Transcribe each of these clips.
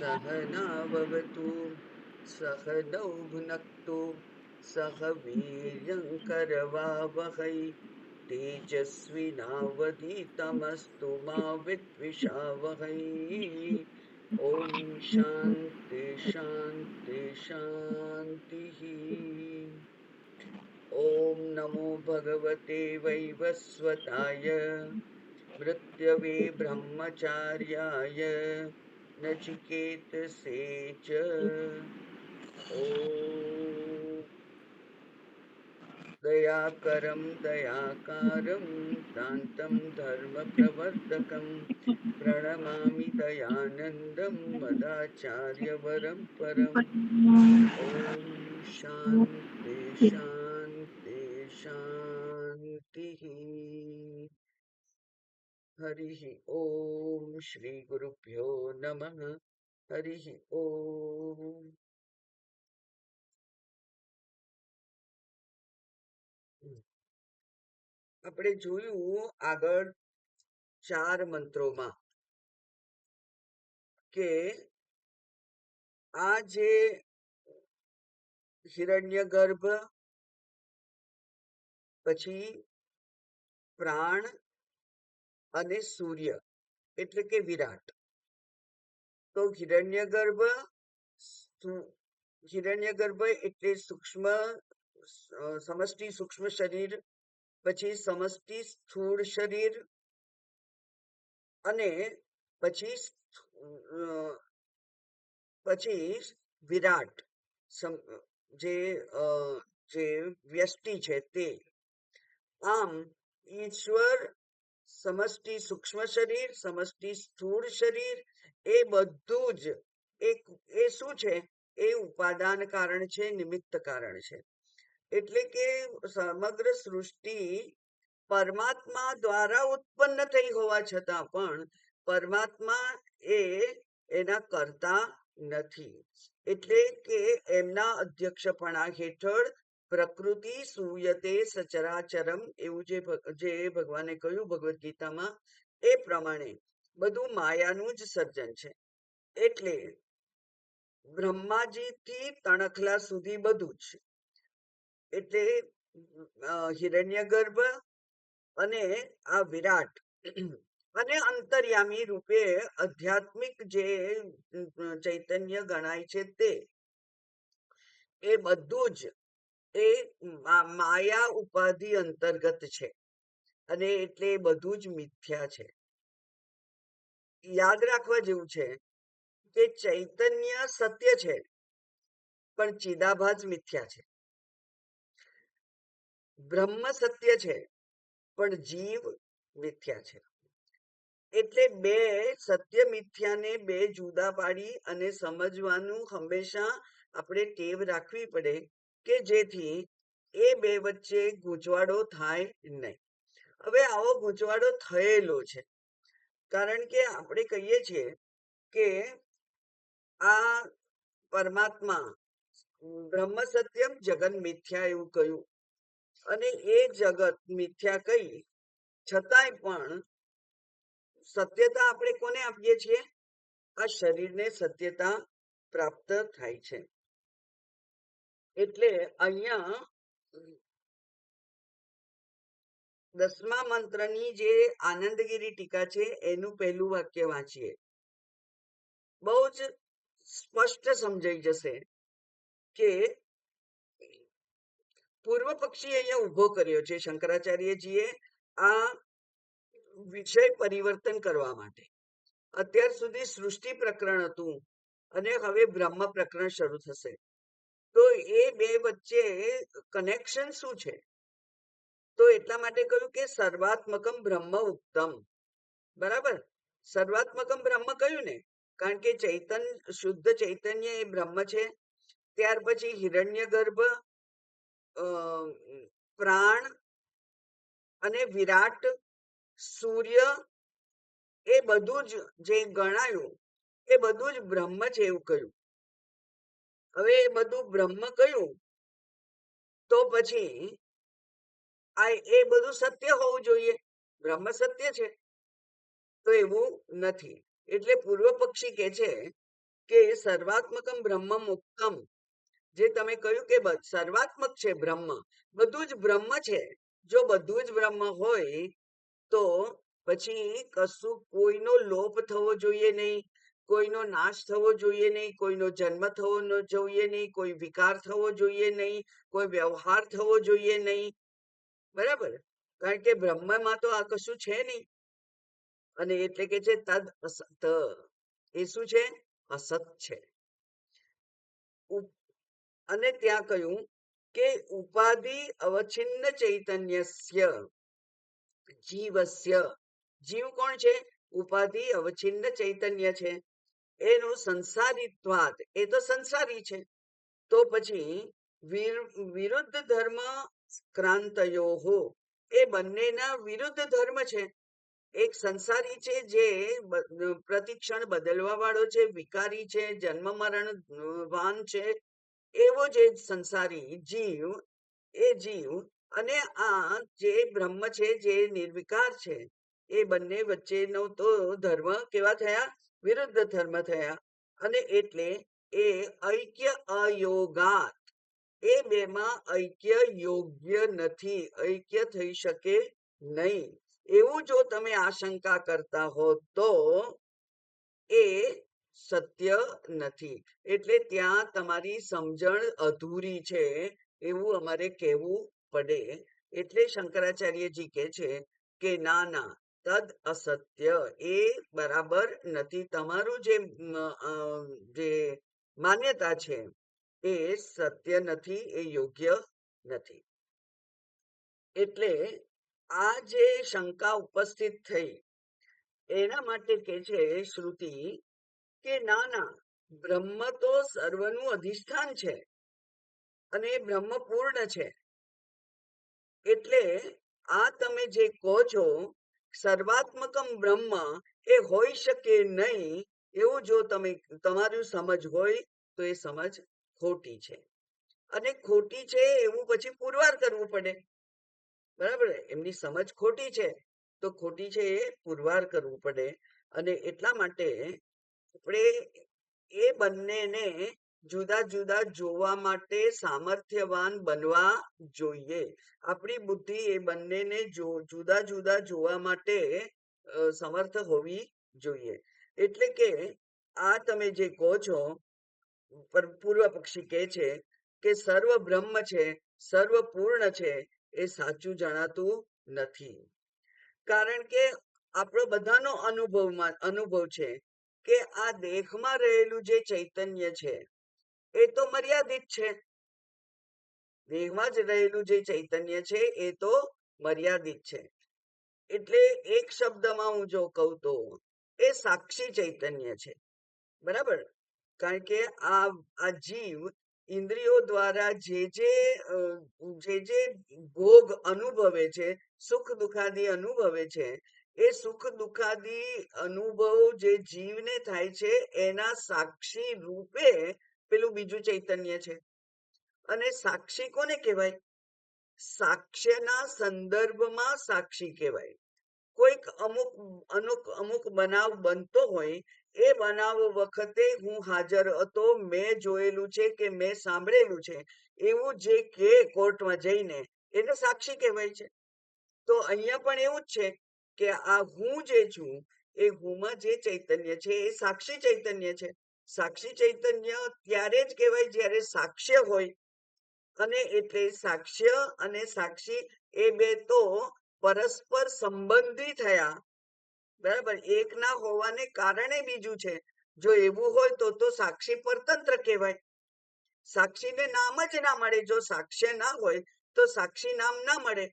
सहनाववतु सहनौ भुनक्तु सह वीर्यङ्करवावहै तेजस्विनावधीतमस्तु मा विद्विषावहै। ॐ शान्ति शान्ति शान्तिः। ॐ नमो भगवते वैवस्वताय मृत्यवे ब्रह्मचार्याय नचिकेतसे च। ॐ दयाकरं दयाकारं दान्तं धर्मप्रवर्तकं प्रणमामि दयानन्दं मदाचार्यवरं परम्। ॐ शान्ति शान्ति शान्तिः। हरिः ॐ श्रीगुरुभ्यो नमः। हरिः ॐ। આપણે જોયું આગળ 4 મંત્રોમાં કે આ જે હિરણ્યગર્ભ, પછી પ્રાણ અને સૂર્ય એટલે કે વિરાટ. તો હિરણ્યગર્ભ એટલે સૂક્ષ્મ સમષ્ટિ સૂક્ષ્મ શરીર, પછી સમષ્ટિ સ્થૂળ શરીર અને પછી વિરાટ જે વ્યષ્ટિ છે તે. આમ ઈશ્વર સમષ્ટિ સૂક્ષ્મ શરીર, સમષ્ટિ સ્થૂળ શરીર એ બધું જ એ શું છે? એ ઉપાદાન કારણ છે, નિમિત્ત કારણ છે. એટલે કે સમગ્ર સૃષ્ટિ પરમાત્મા દ્વારા ઉત્પન્ન થઈ હોવા છતાં પણ પરમાત્મા એ એના કરતા નથી. એટલે કે એમના અધ્યક્ષપણા હેઠળ પ્રકૃતિ સૂયતે સચરાચરમ એવું જે ભગવાને કહ્યું ભગવદ્ ગીતામાં, એ પ્રમાણે બધું માયાનું જ સર્જન છે. એટલે બ્રહ્માજી થી તણખલા સુધી બધું જ. એટલે હિરણ્યગર્ભ અને આ વિરાટ અને અંતર્યામી રૂપે આધ્યાત્મિક જે ચૈતન્ય ગણાય છે તે એ બધું જ એ માયા ઉપાધિ અંતર્ગત છે અને એટલે બધું જ મિથ્યા છે. યાદ રાખવા જેવું છે કે ચૈતન્ય સત્ય છે પણ ચિદાભાસ મિથ્યા છે. બ્રહ્મ સત્ય છે પણ જીવ મિથ્યા છે. એટલે બે સત્ય મિથ્યાને બે જુદા પાડી અને સમજવાનું હંમેશા આપણે ટેવ રાખવી પડે કે જેથી એ બે વચ્ચે ગૂંચવાડો થાય નહીં. હવે આવો ગૂંચવાડો થયેલો છે, કારણ કે આપણે કહીએ છીએ કે આ પરમાત્મા બ્રહ્મ સત્યમ જગન મિથ્યા એવું કહ્યું, અને એ જગત મિથ્યા કહી છતાંય પણ સત્યતા આપણે કોને આપીએ છીએ? આ શરીરને સત્યતા પ્રાપ્ત થાય છે. એટલે અહીંયા 10મા મંત્રની જે આનંદગીરી ટીકા છે એનું પહેલું વાક્ય વાંચીએ. બહુ જ સ્પષ્ટ સમજાઈ જશે કે પૂર્વ પક્ષી અહીંયા ઉભો કર્યો છે શંકરાચાર્યજીએ આ વિષય પરિવર્તન કરવા માટે. અત્યાર સુધી સૃષ્ટિ પ્રકરણ હતું અને હવે બ્રહ્મ પ્રકરણ શરૂ થશે. તો એ બે વચ્ચે કનેક્શન શું છે? તો એટલા માટે કહ્યું કે સર્વાત્મકમ બ્રહ્મ ઉત્તમ. બરાબર, સર્વાત્મકમ બ્રહ્મ કહ્યું ને, કારણ કે શુદ્ધ ચૈતન્ય એ બ્રહ્મ છે. ત્યાર પછી હિરણ્યગર્ભ, પ્રાણ અને વિરાટ, સૂર્ય એ બધું જ જે ગણાયું એ બધું જ બ્રહ્મ છે એવું કહ્યું. હવે એ બધું બ્રહ્મ કહ્યું તો પછી એ બધું સત્ય હોવું જોઈએ. બ્રહ્મ સત્ય છે તો એવું નથી. એટલે પૂર્વ પક્ષી કે છે કે સર્વાત્મકમ બ્રહ્મ મુક્તમ, જે તમે કહ્યું કે સર્વાત્મક છે બ્રહ્મ, બધું જ બ્રહ્મ છે. જો બધું જ બ્રહ્મ હોય તો પછી કશું કોઈનો લોપ થવો જોઈએ નહીં, કોઈનો નાશ થવો જોઈએ નહીં, કોઈનો જન્મ થવો જોઈએ નહીં, કોઈ વિકાર થવો જોઈએ નહીં, કોઈ વ્યવહાર થવો જોઈએ નહીં. બરાબર? કારણ કે બ્રહ્મમાં તો આ કશું છે નહીં. અને એટલે કે છે તદ અસત, એ શું છે? અસત છે. અને ત્યાં કહ્યું કે ઉપાધિ અવચ્છિન્ન ચૈતન્યસ્ય જીવસ્ય, જીવ કોણ છે? ઉપાધિ અવચ્છિન્ન ચૈતન્ય છે. એનું સંસારીત્વાદ, એ તો સંસારી છે. તો પછી વિરુદ્ધ ધર્મ ક્રાંતયો, એ બંનેના વિરુદ્ધ ધર્મ છે. એક સંસારી છે જે પ્રતિક્ષણ બદલવા વાળો છે, વિકારી છે, જન્મ મરણ વાન છે, એવો જે સંસારી જીવ, એ જીવ અને આ જે બ્રહ્મ છે જે નિર્વિકાર છે, એ બંને વચ્ચેનો તો ધર્મ કેવા થયા? વિરુદ્ધ ધર્મ થયા. અને એટલે એ ઐક્ય અયોગાત, એ બેમાં ઐક્ય યોગ્ય નથી, ઐક્ય થઈ શકે નહીં. એવું જો તમે આશંકા કરતા હો તો એ સત્ય નથી. એટલે ત્યાં તમારી સમજણ અધૂરી છે એવું અમારે કહેવું પડે. એટલે શંકરાચાર્યજી કહે છે કે ના ના, તદ અસત્ય, એ બરાબર નથી. તમારું જે માન્યતા છે એ સત્ય નથી, એ યોગ્ય નથી. એટલે આ જે શંકા ઉપસ્થિત થઈ એના માટે કે છે શ્રુતિ કે ના ના, બ્રહ્મ તો સર્વનું અધિષ્ઠાન છે અને એ બ્રહ્મ પૂર્ણ છે. એટલે આ તમે જે કહો છો સર્વાત્મકમ બ્રહ્મ, એ હોઈ શકે નહીં, એવું જો તમારું સમજ હોય તો એ સમજ ખોટી છે. અને ખોટી છે એવું પછી પુરવાર કરવું પડે. બરાબર? એમની સમજ ખોટી છે તો ખોટી છે એ પુરવાર કરવું પડે. અને એટલા માટે આપણે એ બંનેને જુદા જુદા જોવા માટે સામર્થ્યવાન બનવા જોઈએ. આપણી બુદ્ધિ એ બંનેને જુદા જુદા જોવા માટે સમર્થ હોવી જોઈએ. એટલે કે આ તમે જે કહો છો, પૂર્વ પક્ષી કહે છે કે સર્વ બ્રહ્મ છે, સર્વ પૂર્ણ છે, એ સાચું જણાતું નથી. કારણ કે આપણો બધાનો અનુભવ છે કે આ દેહમાં રહેલું જે ચૈતન્ય છે એ તો મર્યાદિત છે. દેહમાં જ રહેલું જે ચૈતન્ય છે એ તો મર્યાદિત છે. એટલે એક શબ્દમાં હું જો કહું તો એ સાક્ષી ચૈતન્ય છે. બરાબર? કારણ કે આ જીવ ઇન્દ્રિયો દ્વારા જે ભોગ અનુભવે છે, સુખ દુખાદી અનુભવે છે, એ સુખ દુખાદી અનુભવ જે જીવને થાય છે એના સાક્ષી રૂપે પેલું બીજું ચૈતન્ય છે. અને સાક્ષી કોને કહેવાય? સાક્ષ્યના સંદર્ભમાં સાક્ષી કહેવાય. કોઈક અમુક બનાવ બનતો હોય, એ બનાવ વખતે હું હાજર હતો, મેં જોયેલું છે કે મેં સાંભળેલું છે, એવું જે કે કોર્ટમાં જઈને એને સાક્ષી કહેવાય છે. તો અહીંયા પણ એવું જ છે કે આ હું જે છું, એ હુંમાં જે ચૈતન્ય છે એ સાક્ષી ચૈતન્ય છે. સાક્ષી ચૈતન્ય ત્યારે જ કહેવાય જ્યારે સાક્ષ્ય હોય. અને એટલે સાક્ષ્ય અને સાક્ષી એ બે તો પરસ્પર સંબંધી થયા. બરાબર? એક ના હોવાને કારણે બીજું છે. જો એવું હોય તો સાક્ષી પરતંત્ર કહેવાય. સાક્ષીને નામ જ ના મળે. જો સાક્ષ્ય ના હોય તો સાક્ષી નામ ના મળે.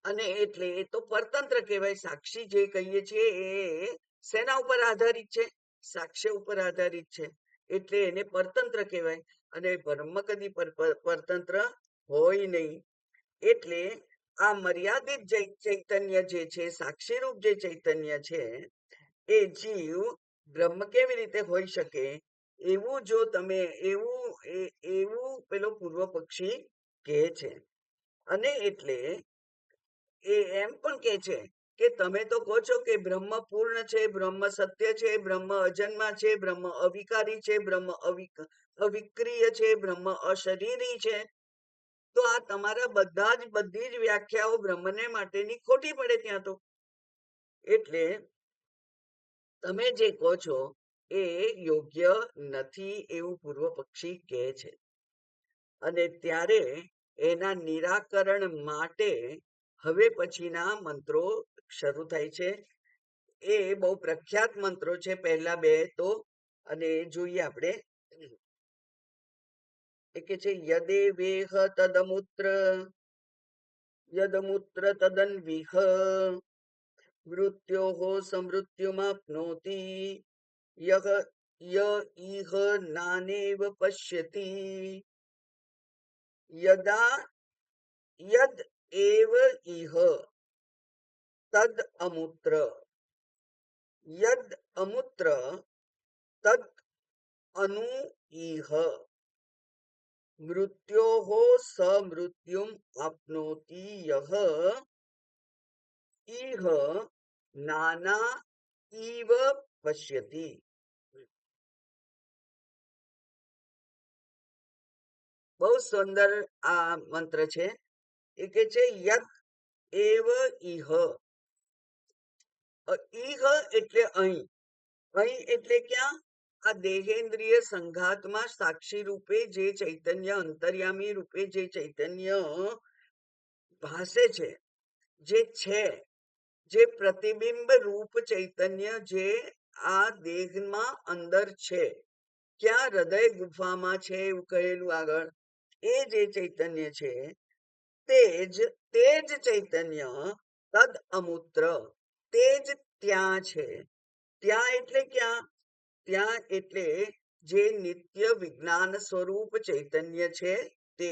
અને એટલે એ તો પરતંત્ર કહેવાય. સાક્ષી જે કહીએ છીએ એ શેના ઉપર આધારિત છે? સાક્ષ્ય ઉપર આધારિત છે. એટલે એને પરતંત્ર કહેવાય. અને બ્રહ્મ કદી પરતંત્ર હોય નહીં. એટલે આ મર્યાદિત ચૈતન્ય જે છે, સાક્ષીરૂપ જે ચૈતન્ય છે, એ જીવ બ્રહ્મ કેવી રીતે હોઈ શકે? એવું જો તમે એવું પેલો પૂર્વ પક્ષી કહે છે. અને એટલે એ એમ પણ કહે છે કે તમે તો કહો છો કે બ્રહ્મ પૂર્ણ છે, બ્રહ્મ સત્ય છે, બ્રહ્મ અજન્મા છે, બ્રહ્મ અવિકારી છે, બ્રહ્મ અવિક્રિય છે, બ્રહ્મ અશરીરી છે. તો આ તમારા બધી જ વ્યાખ્યાઓ બ્રહ્મને માટેની ખોટી પડે ત્યાં તો. એટલે તમે જે કહો છો એ યોગ્ય નથી એવું પૂર્વ પક્ષી કહે છે. અને ત્યારે એના નિરાકરણ માટે હવે પછીના મંત્રો શરૂ થાય છે. એ બહુ પ્રખ્યાત મંત્રો છે, પહેલા બે તો. અને જોઈએ આપણે. એ કે છે યદે વેહ યદમૂત્ર તદન્વિહ મૃત્યોઃ સમૃત્યુમાપ્નોતિ યહ ય ઇહ નાનેવ પશ્યતિ યદા યદ એવ ઇહ તદ અમૂત્ર યદ અમૂત્ર તદ અનુ ઇહ મૃત્યોઃ સમૃત્યુમ આપ્નોતિ યહ ઇહ નાના ઇવ પશ્યતિ. બહુ સુંદર આ મંત્ર છે. એ કે છે યદ એવ ઇહ. ઇહ એટલે અહીં. અહીં એટલે ક્યાં? આ દેહેન્દ્રિય સંઘાતમાં સાક્ષી રૂપે જે ચૈતન્ય, અંતર્યામી રૂપે જે ચૈતન્ય ભાસે છે, જે પ્રતિબિંબ રૂપ ચૈતન્ય જે આ દેહમાં અંદર છે, ક્યાં? હૃદય ગુફામાં છે એવું કહેલું આગળ. એ જે ચૈતન્ય છે તે જ ચૈતન્ય તદ અમૂત્ર, તે જ ત્યાં છે. ત્યાં એટલે ક્યાં? ત્યાં એટલે જે નિત્ય વિજ્ઞાન સ્વરૂપ ચૈતન્ય છે તે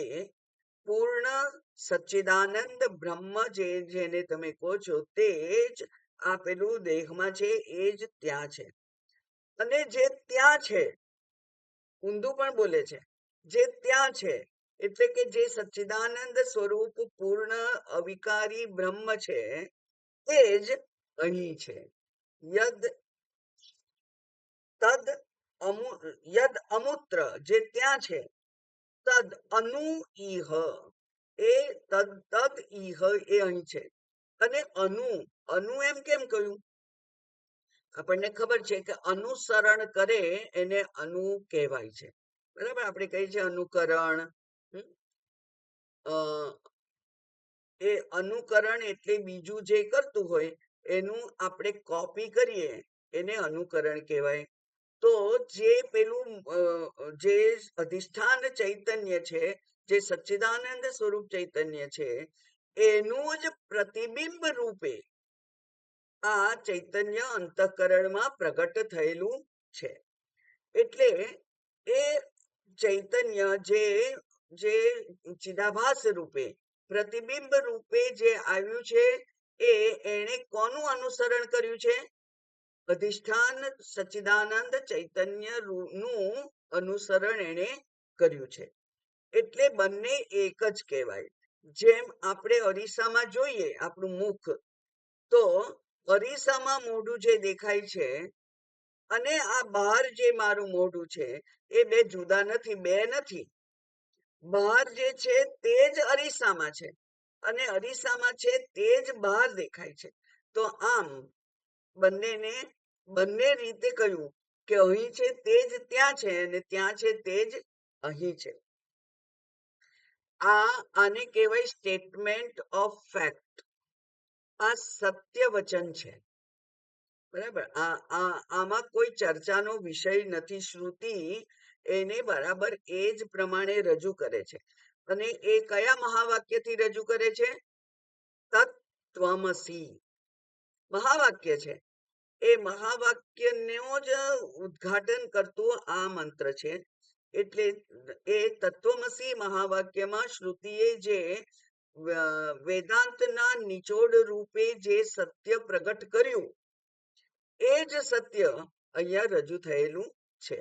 પૂર્ણ સચ્ચિદાનંદ બ્રહ્મ જેને તમે કહો છો તે જ આપેલું દેહમાં છે, એ જ ત્યાં છે. અને જે ત્યાં છે, ઊંધું પણ બોલે છે, જે ત્યાં છે એટલે કે જે સચ્ચિદાનંદ સ્વરૂપ પૂર્ણ અવિકારી બ્રહ્મ છે તે જ અહીં છે. યદ તદ યદ અમૂત્ર, જે ત્યાં છે, તદ અનુ ઇહ, એ તદ ઇહ એ અહીં છે. અને અનુ એમ કેમ કહ્યું? આપણને ખબર છે કે અનુસરણ કરે એને અનુ કહેવાય છે. બરાબર, આપણે કહીએ છીએ અનુકરણ. એ અનુકરણ એટલે બીજું જે કરતું હોય એનું આપણે કોપી કરીએ એને અનુકરણ કહેવાય. તો જે પેલું જે અધિષ્ઠાન ચૈતન્ય છે, જે સચ્ચિદાનંદ સ્વરૂપ ચૈતન્ય છે, એનું જ પ્રતિબિંબ રૂપે આ ચૈતન્ય અંતઃકરણમાં પ્રગટ થયેલું છે. એટલે એ ચૈતન્ય જે ચિદાભાસ રૂપે, પ્રતિબિંબ રૂપે જે આવ્યું છે, એને કોનું અનુસરણ કર્યું છે? અધિષ્ઠાન સચ્ચિદાનંદ ચૈતન્ય નું અનુસરણ એને કર્યું છે. એટલે બંને એક જ કહેવાય. જેમ આપણે અરીસામાં જોઈએ આપણું મુખ, તો અરીસામાં મોઢું જે દેખાય છે અને આ બહાર જે મારું મોઢું છે એ બે જુદા નથી, બે નથી. બહાર જે છે તે જ અરીસામાં છે અને અરીસામાં છે તે જ બહાર દેખાય છે. તો આમ બંને રીતે કહ્યું કે અહીં છે તે જ ત્યાં છે અને ત્યાં છે તે જ અહીં છે. આને કહેવાય સ્ટેટમેન્ટ ઓફ ફેક્ટ. આ સત્ય વચન છે. બરાબર, આમાં કોઈ ચર્ચાનો વિષય નથી. શ્રુતિ એને બરાબર એ જ પ્રમાણે રજૂ કરે છે. અને એ કયા મહાવાક્યથી રજૂ કરે છે? તત્વમસી મહાવાક્ય છે. એ મહાવાક્યનો જ ઉદ્ઘાટન કરતું આ મંત્ર છે. એટલે એ તત્વમસી મહાવાક્યમાં શ્રુતિએ જે વેદાંતના નિચોડ રૂપે જે સત્ય પ્રગટ કર્યું એ જ સત્ય અહીંયા રજૂ થયેલું છે.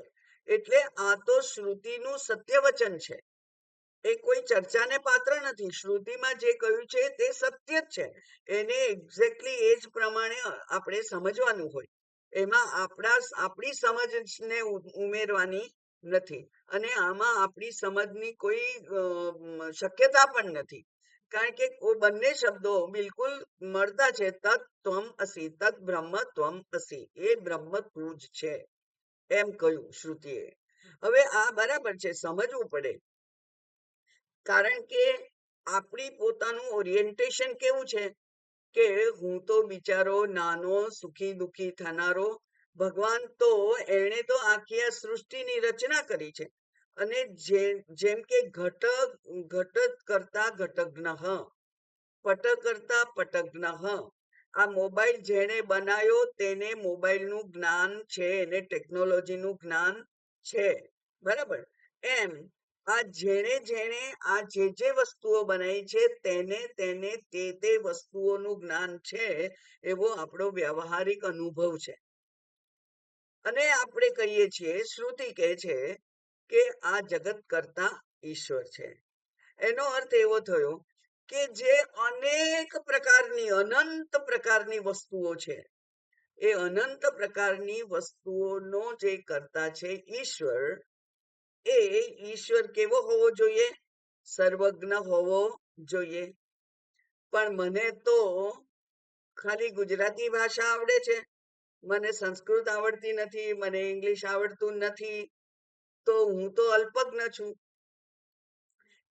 એટલે આ તો શ્રુતિનું સત્ય વચન છે. એ કોઈ ચર્ચાને પાત્ર નથી. શ્રુતિમાં જે કહ્યું છે તે સત્ય જ છે. એને એક્ઝેક્ટલી એ જ પ્રમાણે આપણે સમજવાનું હોય. એમાં આપણી સમજને ઉમેરવાની નથી. અને આમાં આપણી સમજની કોઈ શક્યતા પણ નથી. કારણ કે બંને શબ્દો બિલકુલ મળતા છે. તત ત્વમ અસી, તત બ્રહ્મ ત્વમ અસી, એ બ્રહ્મ તું જ છે એમ કહ્યું શ્રુતિએ. હવે આ બરાબર છે, સમજવું પડે. કારણ કે આપણી પોતાનું ઓરિએન્ટેશન કેવું છે કે હું તો બિચારો નાનો સુખી દુખી થનારો, ભગવાન તો એણે તો આખી આ સૃષ્ટિની રચના કરી છે. અને જેમ કે ઘટ કરતા ઘટગ્ન, પટ કરતા પટગ્ન, આ મોબાઈલ જેણે બનાવ્યો તેને મોબાઈલનું જ્ઞાન છે, એને ટેકનોલોજીનું જ્ઞાન છે, બરાબર. એમ આ જેણે આ જે વસ્તુઓ બનાવી છે તેને તેને તે વસ્તુઓનું જ્ઞાન છે, એવો આપણો વ્યવહારિક અનુભવ છે. અને આપણે કહીએ છીએ, શ્રુતિ કહે છે કે આ જગત કરતા ઈશ્વર છે. એનો અર્થ એવો થયો કે જે અનેક પ્રકારની અનંત પ્રકારની વસ્તુઓ છે, એ અનંત પ્રકારની વસ્તુઓનો જે કરતા છે ઈશ્વર, એ ઈશ્વર કેવો હોવો જોઈએ? સર્વજ્ઞ હોવો જોઈએ. પણ મને તો ખાલી ગુજરાતી ભાષા આવડે છે, મને સંસ્કૃત આવડતી નથી, મને ઇંગ્લિશ આવડતું નથી, તો હું તો અલ્પજ્ઞ છું.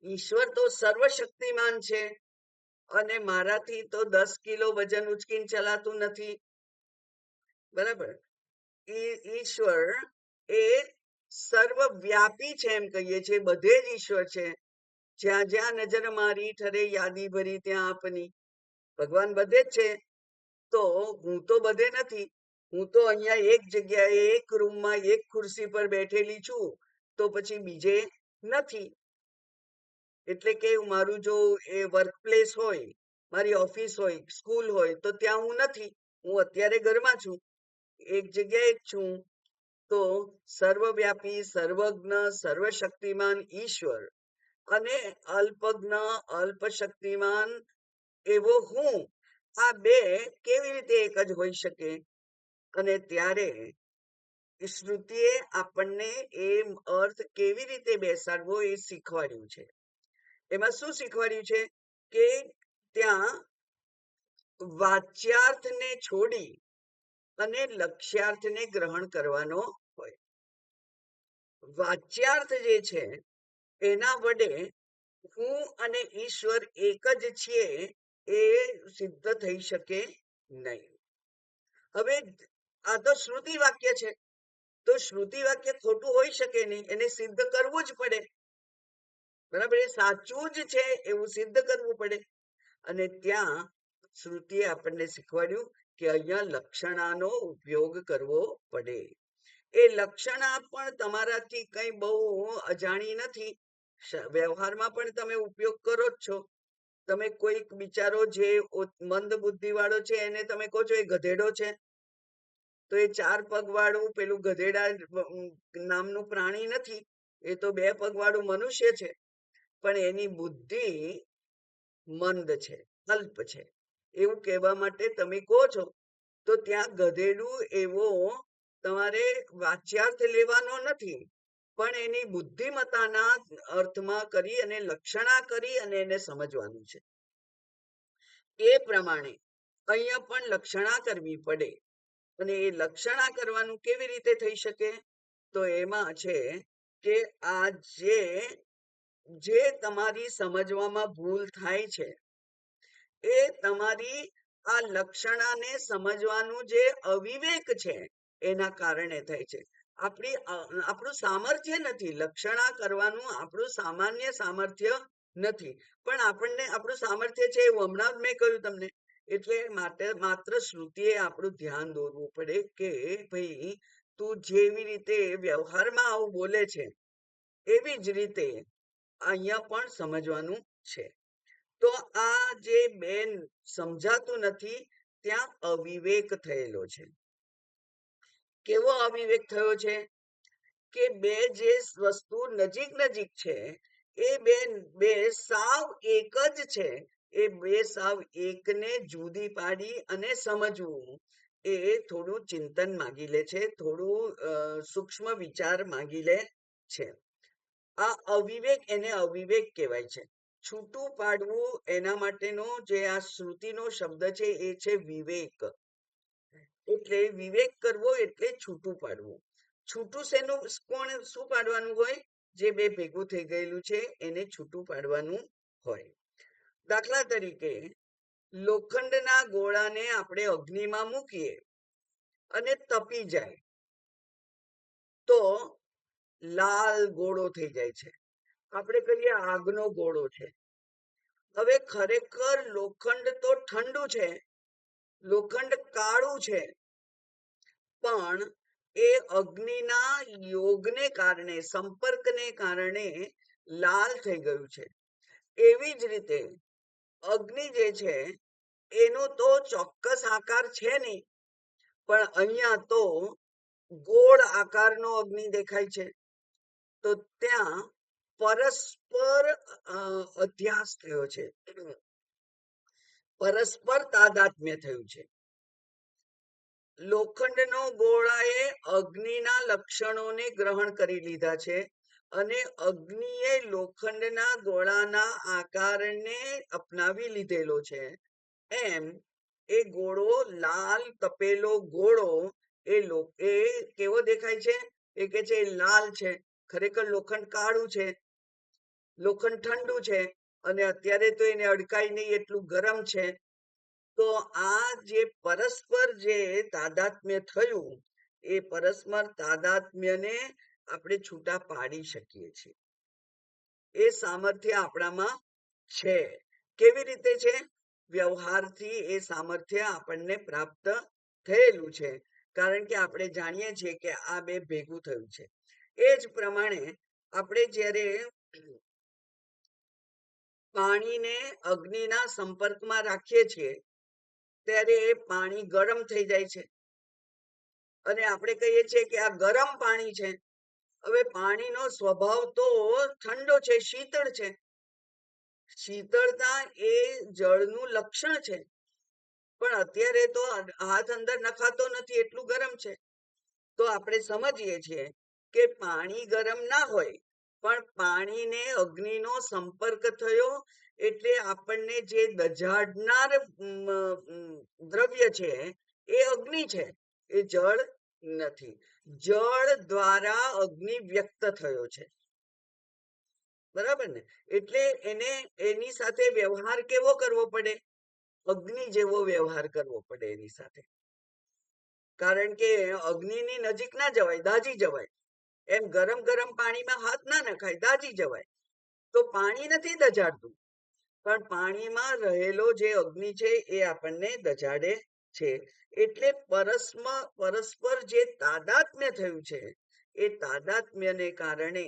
ઈશ્વર તો સર્વશક્તિમાન છે અને મારાથી તો 10 કિલો વજન ઉચકીને ચલાતું નથી, બરાબર. ઈશ્વર એ સર્વવ્યાપી છે એમ કહીએ છીએ, બધે જ ઈશ્વર છે. જ્યાં જ્યાં નજર મારી ઠરે યાદી ભરી ત્યાં આપની. ભગવાન બધે જ છે. તો હું તો બધે નથી. હું તો અહીંયા એક જગ્યાએ એક રૂમમાં એક ખુરશી પર બેઠેલી છું, તો પછી બીજે નથી. એટલે કે મારું જો એ વર્ક પ્લેસ હોય, મારી ઓફિસ હોય, સ્કૂલ હોય, તો ત્યાં હું નથી. હું અત્યારે ઘરમાં છું, એક જગ્યાએ જ છું. તો સર્વવ્યાપી, સર્વજ્ઞ, સર્વશક્તિમાન ઈશ્વર અને અલ્પજ્ઞ, અલ્પશક્તિમાન એવો હું, આ બે કેવી રીતે એક જ હોઈ શકે? અને ત્યારે શ્રુતિએ આપણને એ અર્થ કેવી રીતે બેસાડવો એ શીખવાડ્યું છે. એમાં શું શીખવાડ્યું છે કે ત્યાં વાચ્યાર્થને છોડી અને લક્ષ્યાર્થને ગ્રહણ કરવાનો હોય. વાચ્યાર્થ જે છે એના વડે હું અને ઈશ્વર એક જ છીએ એ સિદ્ધ થઈ શકે નહીં. હવે આ તો શ્રુતિ વાક્ય છે, તો શ્રુતિ વાક્ય ખોટું હોઈ શકે નહીં, એને સિદ્ધ કરવું જ પડે, બરાબર. એ સાચું જ છે એવું સિદ્ધ કરવું પડે. અને ત્યાં શ્રુતિએ આપણને શીખવાડ્યું કે અહીંયા લક્ષણાનો ઉપયોગ કરવો પડે. એ લક્ષણા પણ તમારાથી કઈ બહુ અજાણી નથી. વ્યવહારમાં પણ તમે ઉપયોગ કરો જ છો. તમે કોઈક બિચારો જે મંદ બુદ્ધિ વાળો છે એને તમે કહો છો એ ગધેડો છે, તો એ 4 પગ વાળું પેલું ગધેડા નામનું પ્રાણી નથી, એ તો 2 પગ વાળું મનુષ્ય છે. પણ એની બુદ્ધિ મંદ છે, અલ્પ છે, એવું કહેવા માટે તમે કહો છો. તો ત્યાં ગધેડું એવો તમારે વાચ્યાર્થ લેવાનો નથી, પણ એની બુદ્ધિમત્તાના અર્થમાં કરી અને લક્ષણા કરી અને એને સમજવાનું છે. એ પ્રમાણે અહીંયા પણ લક્ષણા કરવી પડે. અને એ લક્ષણા કરવાનું કેવી રીતે થઈ શકે? તો એમાં છે કે આ જે તમારી સમજવામાં ભૂલ થાય છે, એ તમારી આ લક્ષણાને સમજવાનું જે અવિવેક છે એના કારણે થાય છે. આપણું સામર્થ્ય નથી, લક્ષણા કરવાનું આપણું સામાન્ય સામર્થ્ય નથી. પણ આપણને આપણું સામર્થ્ય છે એવું હમણાં જ મેં કહ્યું તમને. એટલે માટે માત્ર શ્રુતિએ આપણું ધ્યાન દોરવું પડે કે ભાઈ તું જેવી રીતે વ્યવહારમાં આવું બોલે છે એવી જ રીતે અહીંયા પણ સમજવાનું છે. તો આ જે બેન સમજાતું નથી, ત્યાં અવિવેક થયેલો છે. કેવો અવિવેક થયો છે કે બે જે વસ્તુ નજીક નજીક છે એ બે સાવ એક જ છે. એ બે સાવ એકને જુદી પાડી અને સમજવું એ થોડું ચિંતન માંગી લે છે, થોડું સૂક્ષ્મ વિચાર માંગી લે છે. આ અવિવેક, એને અવિવેક કહેવાય છે. છૂટું પાડવું એના માટેનો જે આ શ્રુતિનો શબ્દ છે એ છે વિવેક. એટલે વિવેક કરવો એટલે છૂટું પાડવું. છૂટું શેનું કોણ શું પાડવાનું હોય? જે બે ભેગું થઈ ગયેલું છે એને છૂટું પાડવાનું હોય. દાખલા તરીકે લોખંડના ગોળાને આપણે અગ્નિમાં મૂકીએ અને તપી જાય તો લાલ ગોળો થઈ જાય છે. આપણે કહીએ આગનો ગોળો છે. હવે ખરેખર લોખંડ તો ઠંડુ છે, લોખંડ કાળું છે, પણ એ અગ્નિના યોગને કારણે, સંપર્કને કારણે લાલ થઈ ગયું છે. એવી જ રીતે અગ્નિ જે છે એનો તો ચોક્કસ આકાર છે નહીં, પણ અહીંયા તો ગોળ આકારનો અગ્નિ દેખાય છે. તો ત્યાં પરસ્પર અધ્યાસ થયો છે, પરસ્પર તાદાત્મ્ય થયું છે. લોખંડનો ગોળાએ અગ્નિના લક્ષણોને ગ્રહણ કરી લીધા છે અને અગ્નિએ લોખંડના ગોળાના આકારને અપનાવી લીધેલો છે. એમ એ ગોળો, લાલ તપેલો ગોળો એ કેવો દેખાય છે? એ કે છે લાલ છે, ખરેખર લોખંડ કાળું છે, લોખંડ ઠંડુ છે અને અત્યારે તો એને અડકાય નહીં એટલું ગરમ છે. તો આ જે પરસ્પર જે તાદાત્મ્ય થયું, એ પરસ્પર તાદાત્મ્યને આપણે છૂટા પાડી શકીએ છીએ. એ સામર્થ્ય આપણામાં છે. કેવી રીતે છે? વ્યવહારથી એ સામર્થ્ય આપણને પ્રાપ્ત થયેલું છે, કારણ કે આપણે જાણીએ છીએ કે આ બે ભેગું થયું છે. એ જ પ્રમાણે આપણે જ્યારે પાણીને અગ્નિના સંપર્કમાં રાખીએ છીએ ત્યારે એ પાણી ગરમ થઈ જાય છે અને આપણે કહીએ છીએ કે આ ગરમ પાણી છે. હવે પાણીનો સ્વભાવ તો ઠંડો છે, શીતળ છે. શીતળતા એ જળનું લક્ષણ છે, પણ અત્યારે તો હાથ અંદર નખાતો નથી એટલું ગરમ છે. તો આપણે સમજીએ છીએ કે પાણી ગરમ ના હોય, પણ પાણીને અગ્નિનો સંપર્ક થયો એટલે આપણને જે દઝાડનાર દ્રવ્ય છે એ અગ્નિ છે, એ જળ નથી. જળ દ્વારા અગ્નિ વ્યક્ત થયો છે, બરાબર ને? એટલે એને એની સાથે વ્યવહાર કેવો કરવો પડે? અગ્નિ જેવો વ્યવહાર કરવો પડે એની સાથે. કારણ કે અગ્નિની નજીક ના જવાય, દાજી જવાય. એમ ગરમ ગરમ પાણીમાં હાથ ના નખાય, દાજી જવાય. તો પાણી નથી દજાડતું, પણ પાણીમાં રહેલો જે અગ્નિ છે એ આપણને દજાડે છે. એટલે પરસ્પર જે તાદાત્મ્ય થયું છે, એ તાદાત્મ્યને કારણે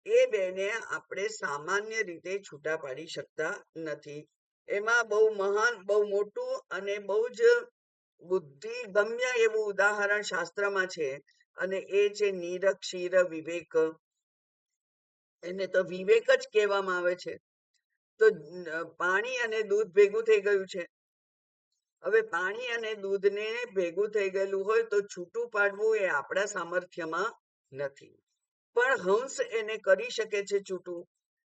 એ બેને આપણે સામાન્ય રીતે છૂટા પાડી શકતા નથી. એમાં બહુ મહાન, બહુ મોટું અને બહુ જ બુદ્ધિ ગમ્ય એવું ઉદાહરણ શાસ્ત્રમાં છે, અને એ છે નિરક્ષીર વિવેક. એને તો વિવેક જ કહેવામાં આવે છે. તો પાણી અને દૂધ ભેગું થઈ ગયું છે. હવે પાણી અને દૂધને ભેગું થઈ ગયેલું હોય તો છૂટું પાડવું એ આપણા સામર્થ્યમાં નથી, પણ હંસ એને કરી શકે છે છૂટું.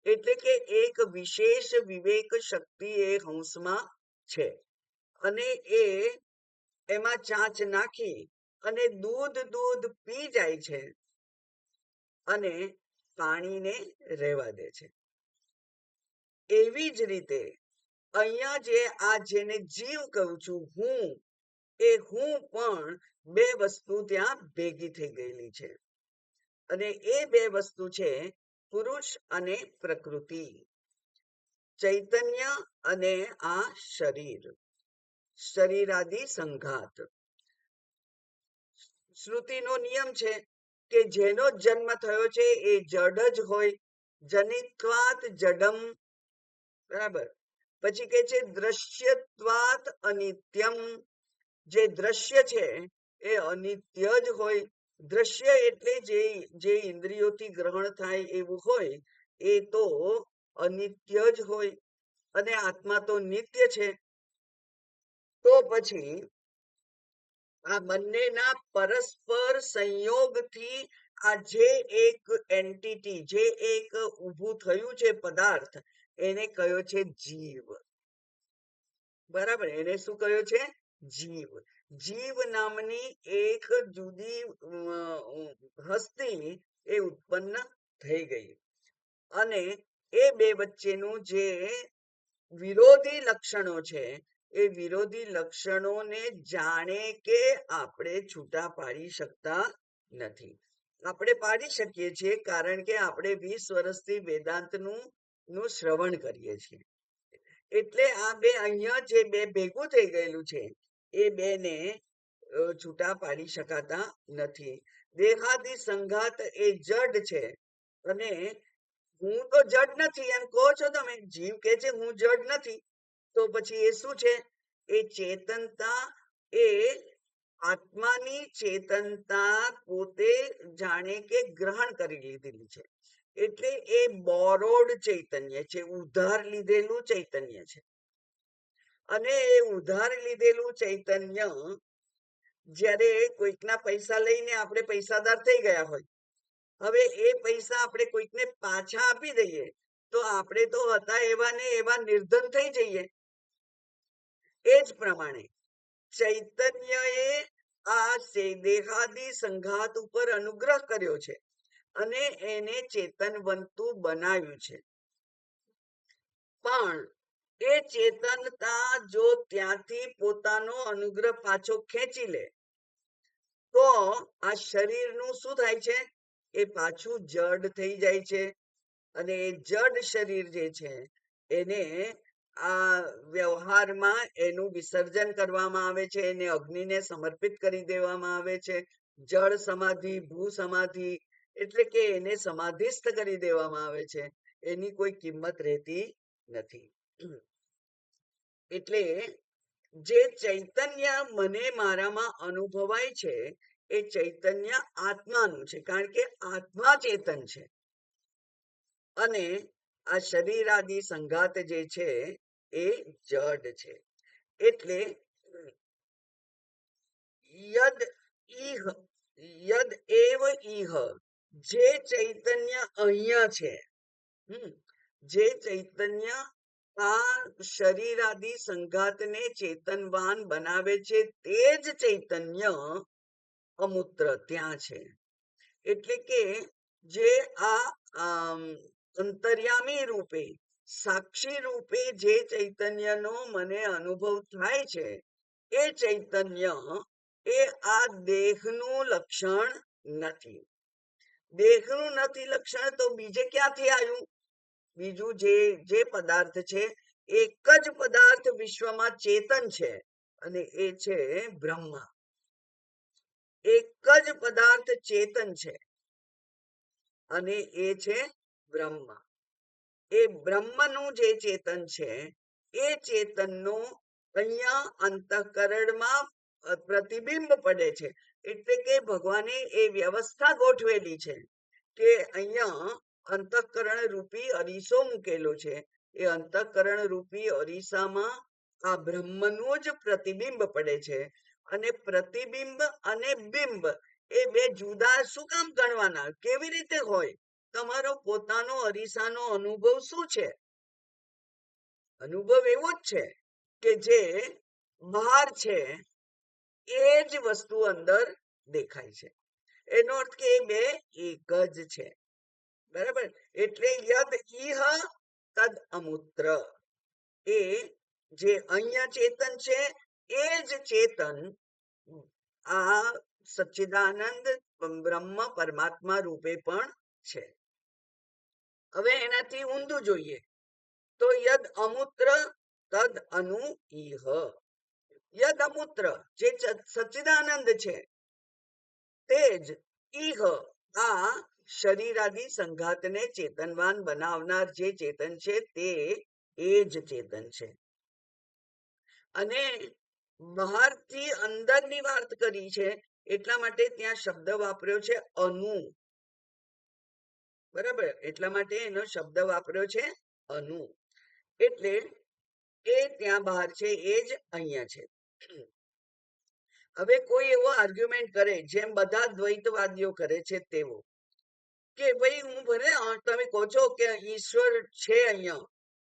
એટલે કે એક વિશેષ વિવેક શક્તિ એ હંસમાં છે અને એ એમાં ચાંચ નાખી અને દૂધ પી જાય છે અને પાણીને રહેવા દે છે. એવી જ રીતે અહીંયા જે આ જેને જીવ કહું છું, હું, એ હું પણ બે વસ્તુ ત્યાં ભેગી થઈ ગયેલી છે અને એ બે વસ્તુ છે પુરુષ અને પ્રકૃતિ, ચૈતન્ય અને આ શરીર, શરીરાદિ સંઘાત. શ્રુતિનો નિયમ છે કે જેનો જન્મ થયો છે એ જડ જ હોય, જનિત્વાત જડમ, બરાબર. પછી કે છે દ્રશ્યત્વાત અનિત્યમ, જે દ્રશ્ય છે એ અનિત્ય જ હોય. દ્રશ્ય એટલે જે ઇન્દ્રિયોથી ગ્રહણ થાય એવું હોય, એ તો અનિત્ય જ હોય અને આત્મા તો નિત્ય છે. તો પછી આ બંનેના પરસ્પર સંયોગથી આ જે એક એન્ટિટી, જે એક ઊભું થયું છે પદાર્થ, એને કયો છે જીવ. બરાબર, એને શું કયો છે? જીવ. જીવ નામની એક જુદી હસ્તી એ ઉત્પન્ન થઈ ગઈ અને એ બે વચ્ચેનું જે વિરોધી લક્ષણો છે, એ વિરોધી લક્ષણોને જાણે કે આપણે છૂટા પાડી શકતા નથી. આપણે પાડી શકીએ છીએ કારણ કે આપણે 20 વર્ષથી વેદાંતનું શ્રવણ કરીએ છીએ. એટલે આ બે અહીંયા જે બે ભેગું થઈ ગયેલું છે, એ બેને છૂટા પાડી શકાતા નથી. દેહાદી સંઘાત એ જડ છે અને હું તો જડ નથી એમ કહો છો તમે. જીવ કે છે હું જડ નથી, તો પછી એ શું છે? એ ચેતનતા, એ આત્માની ચેતનતા પોતે જાણે કે ગ્રહણ કરી લીધેલી છે. એટલે એ બોરોડ ચૈતન્ય છે, ઉધાર લીધેલું ચૈતન્ય છે. અને એ ઉધાર લીધેલું ચૈતન્ય જ્યારે કોઈકના પૈસા લઈને આપણે પૈસાદાર થઈ ગયા હોય, હવે એ પૈસા આપણે કોઈકને પાછા આપી દઈએ તો આપણે તો હતા એવા ને એવા નિર્ધન થઈ જઈએ. એ જ પ્રમાણે ચૈતન્યએ આ દેહાદી સંઘાત ઉપર અનુગ્રહ કર્યો છે અને એને ચેતનવંતું બનાવ્યું છે. પણ એ ચેતનતા જો ત્યાંથી પોતાનો અનુગ્રહ પાછો ખેંચી લે તો આ શરીરનું શું થાય છે? એ પાછું જડ થઈ જાય છે અને એ જડ શરીર જે છે એને આ વ્યવહારમાં એનું વિસર્જન કરવામાં આવે છે, એને અગ્નિને સમર્પિત કરી દેવામાં આવે છે. જળ સમાધિ, ભૂ સમાધિ, એટલે કે એને સમાધિસ્થ કરી દેવામાં આવે છે. એની કોઈ કિંમત રહેતી નથી. એટલે જે ચૈતન્ય મને મારામાં અનુભવાય છે એ ચૈતન્ય આત્માનું છે, કારણ કે આત્મા ચેતન છે અને આ શરીર આદિ સંઘાત જે છે એ જડ છે. એટલે યદ ઈહ, યદ એવ ઈહ, જે ચૈતન્ય અહીંયા છે, જે ચૈતન્ય આ શરીર આદિ સંઘાતને ચેતનવાન બનાવે છે, તે જ ચૈતન્ય અમૂત્ર ત્યાં છે. એટલે કે જે આ અંતર્યામી રૂપે, સાક્ષી રૂપે જે ચૈતન્યનો મને અનુભવ થાય છે, એ ચૈતન્ય એ આ દેહનું લક્ષણ નથી. દેહનું નથી લક્ષણ તો બીજે ક્યાંથી આવ્યું? બીજું જે પદાર્થ છે, એક જ પદાર્થ વિશ્વમાં ચેતન છે અને એ છે બ્રહ્મ. એક જ પદાર્થ ચેતન છે અને એ છે બ્રહ્મ. એ બ્રહ્મનું જે ચેતન છે એ ચેતનનો અહીંયા અંતઃકરણમાં પ્રતિબિંબ પડે છે. એટલે કે ભગવાને એ વ્યવસ્થા ગોઠવેલી છે કે અહીંયા અંતઃકરણ રૂપી અરીસો મૂકેલો છે. એ અંતઃકરણ રૂપી અરીસામાં આ બ્રહ્મનું જ પ્રતિબિંબ પડે છે અને પ્રતિબિંબ અને બિંબ એ બે જુદા શું કામ ગણવાના? કેવી રીતે હોય? તમારો પોતાનો અરીસાનો અનુભવ શું છે? અનુભવ એવો જ છે કે જે બહાર છે એ જ વસ્તુ અંદર દેખાય છે. એનો અર્થ કે એ બે એક જ છે. બરાબર? એટલે યદ ઈહ તદ અમૂત્ર, એ જે અહીંયા ચેતન છે એ જ ચેતન આ સચ્ચિદાનંદ બ્રહ્મ પરમાત્મા રૂપે પણ છે. હવે એનાથી ઊંધું જોઈએ તો યદ અમૂત્ર તદ અનુ ઈહ. યદ અમૂત્ર જે સચ્ચિદાનંદ છે તે જ ઈહ આ શરીરાદિ સંઘાતને ચેતનવાન બનાવનાર જે ચેતન છે તે એ જ ચેતન છે. અને બહારથી અંદરની વાત કરી છે એટલા માટે ત્યાં શબ્દ વાપર્યો છે અનુ. બરાબર, એટલા માટે એનો શબ્દ વાપર્યો છે અનુ. એટલે એ ત્યાં બહાર છે, એ જ અહીંયા છે. હવે કોઈ એવો આર્ગ્યુમેન્ટ કરે જેમ બધા દ્વૈતવાદીઓ કરે છે તેવો, કે ભાઈ હું ભલે તમે કહો છો કે ઈશ્વર છે અહીંયા,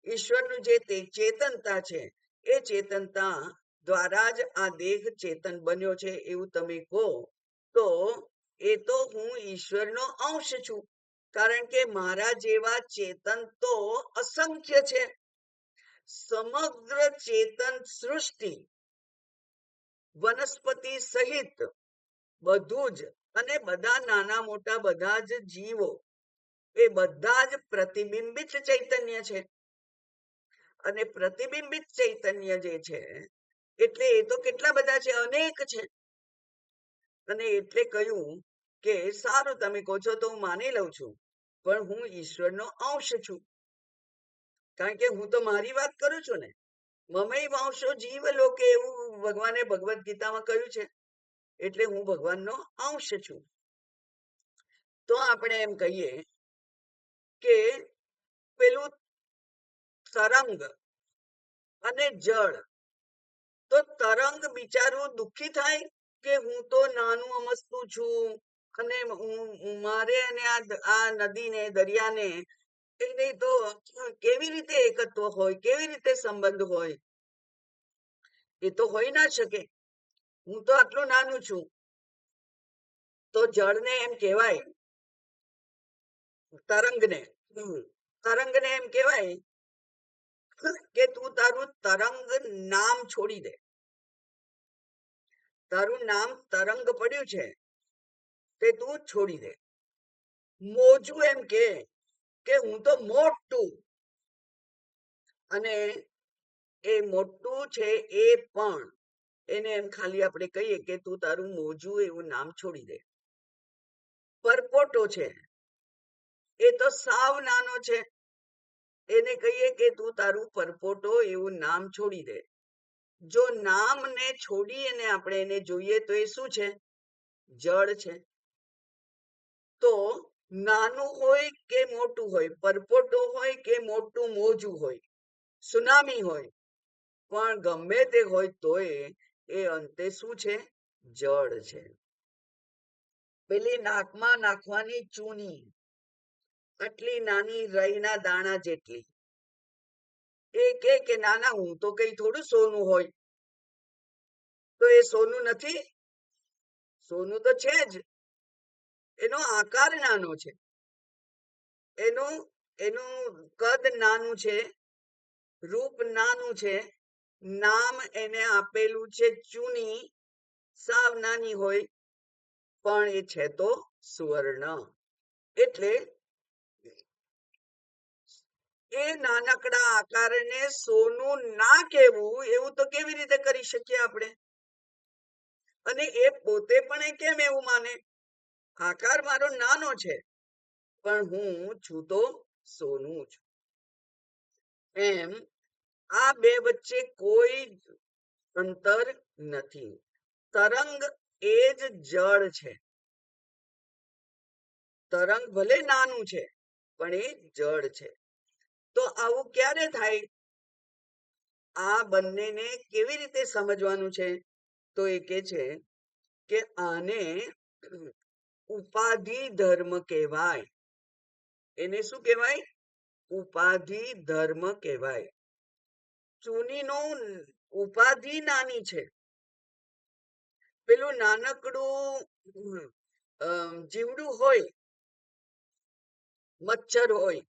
ઈશ્વરનું જે ચેતનતા છે એ ચેતનતા દ્વારા જ આ દેહ ચેતન બન્યો છે એવું તમે કહો, તો એ તો હું ઈશ્વરનો અંશ છું, કારણ કે મારા જેવા ચેતન તો અસંખ્ય છે. સમગ્ર ચેતન સૃષ્ટિ વનસ્પતિ સહિત બધું જ, અને બધા નાના મોટા બધા જ જીવો એ બધા જ પ્રતિબિંબિત ચૈતન્ય છે. અને પ્રતિબિંબિત ચૈતન્ય જે છે એટલે એ તો કેટલા બધા છે, અનેક છે. અને એટલે કહ્યું કે સારું તમે કહો છો તો હું માની લઉં છું, પણ હું ઈશ્વરનો અંશ છું, કારણ કે હું તો મારી વાત કરું છું ને. મમય વંશો જીવ લોકે એવું ભગવાને ભગવદ્ ગીતામાં કહ્યું છે, એટલે હું ભગવાનનો અંશ છું. તો આપણે એમ કહીએ કે પેલું તરંગ અને જળ, તો તરંગ બિચારું દુઃખી થાય કે હું તો નાનું અમસ્તું છું, અને મારે અને આ નદીને દરિયાને એને તો કેવી રીતે એકત્વ હોય, કેવી રીતે સંબંધ હોય? એ તો હોઈ ના શકે. હું તો આટલું નાનું છું. તો જળને એમ કહેવાય, તરંગને એમ કહેવાય કે તું તારું તરંગ નામ છોડી દે. તારું નામ તરંગ પડ્યું છે તે તું છોડી દે. મોજું એમ કે હું તો મોટું, અને એ મોટું છે એ પણ એને એમ ખાલી આપણે કહીએ કે તું તારું મોજું એવું નામ છોડી દે. પરપોટો છે એ તો સાવ નાનો છે, એને કહીએ કે તું તારું પરપોટો એવું નામ છોડી દે. જો નામને છોડી અને આપણે એને જોઈએ તો એ શું છે? જળ છે. તો નાનું હોય કે મોટું હોય, પરપોટો હોય કે મોટું મોજું હોય, સુનામી હોય, પણ ગમે તે હોય તોય એ અંતે શું છે? જળ છે. પેલી નાકમાં નાખવાની ચૂની, આટલી નાની રઈના દાણા જેટલી, એ કે નાના હું તો કઈ થોડું સોનું હોય. તો એ સોનું નથી, સોનું તો છે જ. એનો આકાર નાનો છે, એનું એનું કદ નાનું છે, રૂપ નાનું છે, નામ એને આપેલું છે ચૂની, સાવ નાની હોય, પણ એ છે તો સુવર્ણ. એટલે એ નાનકડા આકારને સોનું ના કહેવું, એવું તો કેવી રીતે કરી શકીએ આપણે? અને એ પોતે પણ એ કેમ એવું માને? આકાર મારો નાનો છે, પણ હું છું તો સોનું છું. એમ આ બે વચ્ચે કોઈ અંતર નથી. તરંગ એ જ જળ છે. તરંગ ભલે નાનું છે, પણ એ જળ છે. તો આવું ક્યારે થાય? આ બંનેને કેવી રીતે સમજવાનું છે? તો એ કે છે કે આને ઉપાધિ ધર્મ કહેવાય. એને શું કહેવાય? ઉપાધિ ધર્મ કહેવાય. ચૂનીનું ઉપાધિ નાની છે. પેલું નાનકડું જીવડું હોય, મચ્છર હોય,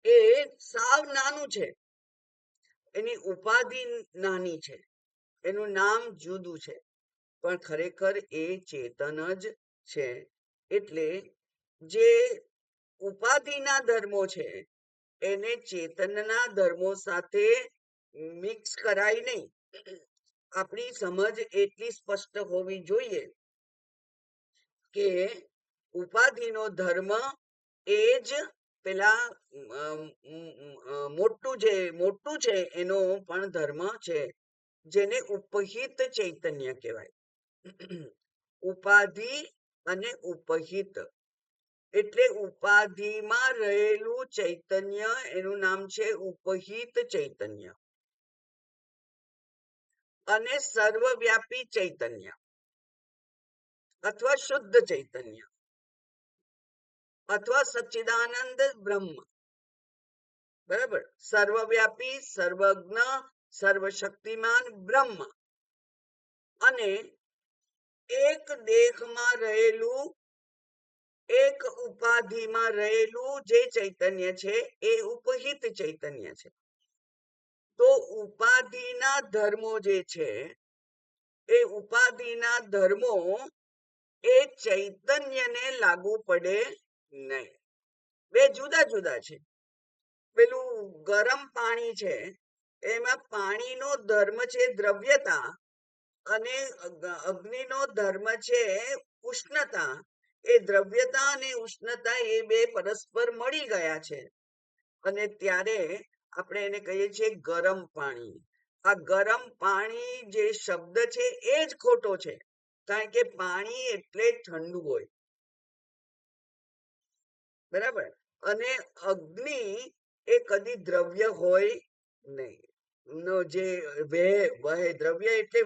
એ સાવ નાનું છે, એની ઉપાધિ નાની છે, એનું નામ જુદું છે, પણ ખરેખર એ ચેતન જ છે. એટલે જે ઉપાધિના ધર્મો છે એને ચેતનના ધર્મો સાથે મિક્સ કરાય નહીં. આપણી સમજ એટલી સ્પષ્ટ હોવી જોઈએ કે ઉપાધિનો ધર્મ એ જ પેલા મોટું છે એનો પણ ધર્મ છે, જેને ઉપહિત ચૈતન્ય કહેવાય. ઉપાધિ અને ઉપહિત એટલે ઉપાધિમાં રહેલું ચૈતન્ય એનું નામ છે ઉપહિત ચૈતન્ય અને સર્વવ્યાપી ચૈતન્ય અથવા શુદ્ધ ચૈતન્ય અથવા સચ્ચિદાનંદ બ્રહ્મ. બરાબર. સર્વવ્યાપી, સર્વજ્ઞ, સર્વશક્તિમાન બ્રહ્મ અને એક દેહમાં રહેલું, એક ઉપાધિમાં રહેલું જે ચૈતન્ય છે એ ઉપહિત ચૈતન્ય છે. તો ઉપાધિના ધર્મો જે છે એ ઉપાધિના ધર્મો એ ચૈતન્યને લાગુ પડે નહીં. બે જુદા જુદા છે. પેલું ગરમ પાણી છે એમાં પાણીનો ધર્મ છે દ્રવ્યતા અને અગ્નિનો ધર્મ છે ઉષ્ણતા. એ દ્રવ્યતા અને ઉષ્ણતા એ બે પરસ્પર મળી ગયા છે અને ત્યારે આપણે એને કહીએ છીએ ગરમ પાણી. આ ગરમ પાણી જે શબ્દ છે એ જ ખોટો છે, કારણ કે પાણી એટલે ઠંડુ હોય. બરાબર. અને અગ્નિ એ કદી દ્રવ્ય હોય નહીં. જે વહે દ્રવ્ય એટલે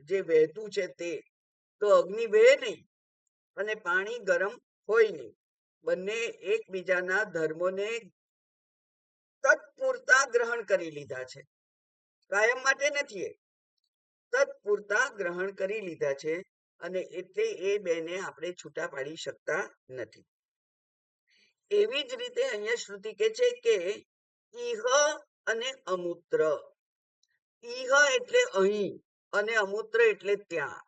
જે વહેતું છે તે, તો અગ્નિ વહે નહીં અને પાણી ગરમ હોય નહીં. બંને એકબીજાના ધર્મોને તત્પૂરતા ગ્રહણ કરી લીધા છે, કાયમ માટે નથી. તત્પૂરતા ગ્રહણ કરી લીધા છે અને એટલે એ બેને આપણે છૂટા પાડી શકતા નથી. એવી જ રીતે અહીંયા શ્રુતિ કે છે કે ઇહ અને અમૂત્ર. ઇહ એટલે અહીં અને અમૂત્ર એટલે ત્યાં.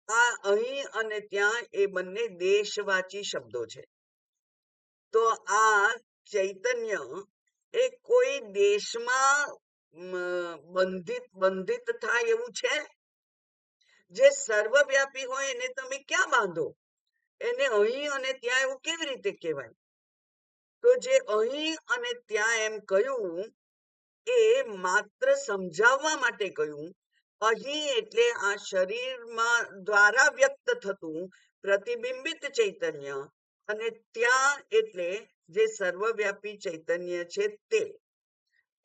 આ અહીં અને ત્યાં એ બંને દેશવાચી શબ્દો છે. તો આ ચૈતન્ય એ કોઈ દેશમાં બંધિત થાય એવું છે? જે સર્વવ્યાપી હોય એને તમે ક્યાં બાંધો? એને અહીં અને ત્યાં એવું કેવી રીતે કહેવાય? તો જે અહીં અને ત્યાં એમ કહ્યું એ માત્ર સમજાવવા માટે કહ્યું. અહીં એટલે આ શરીરમાં દ્વારા વ્યક્ત થતું પ્રતિબિંબિત ચૈતન્ય અને ત્યાં એટલે જે સર્વવ્યાપી ચૈતન્ય છે તે.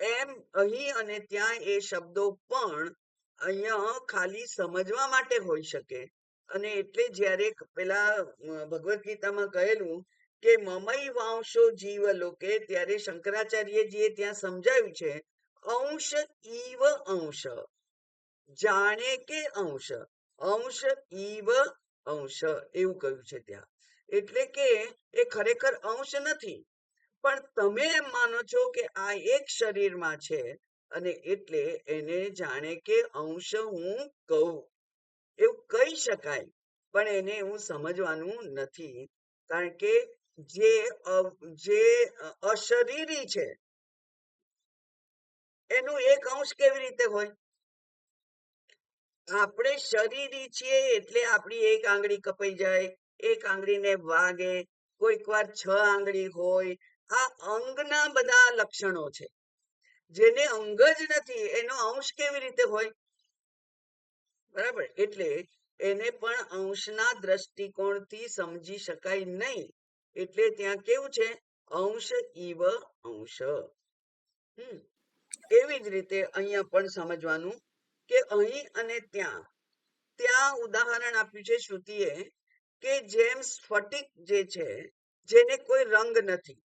એમ અહીં અને ત્યાં એ શબ્દો પણ અહીંયા ખાલી સમજવા માટે હોઈ શકે. અને એટલે જ્યારે પેલા ભગવદ્ ગીતામાં કહેલું કે મમઈ વાંશો જીવ લોકે, ત્યારે શંકરાચાર્યજીએ ત્યાં સમજાવ્યું છે અંશ ઈવ અંશ, જાણે કે અંશ, અંશ ઈવ અંશ એવું કહ્યું છે ત્યાં. એટલે કે એ ખરેખર અંશ નથી, પણ તમે એમ માનો છો કે આ એક શરીરમાં છે અને એટલે એને જાણે કે અંશ હું કહું એવું કહી શકાય. પણ એને એવું સમજવાનું નથી, કારણ કે જે અશરીરી છે એનું એક અંશ કેવી રીતે હોય? આપણે શરીરી છીએ એટલે આપણી એક આંગળી કપાઈ જાય, એક આંગળીને વાગે, કોઈક વાર 6 આંગળી હોય. આ અંગના બધા લક્ષણો છે. જેને અંગ જ નથી એનો અંશ કેવી રીતે હોય? બરાબર. એટલે એને પણ અંશના દ્રષ્ટિકોણથી સમજી શકાય નહીં. એટલે ત્યાં કેવું છે? અંશ ઈવ અંશ. એવી જ રીતે અહીંયા પણ સમજવાનું કે અહીં અને ત્યાં. ત્યાં ઉદાહરણ આપ્યું છે શ્રુતિએ કે જેમ સ્ફટિક જે છે જેને કોઈ રંગ નથી,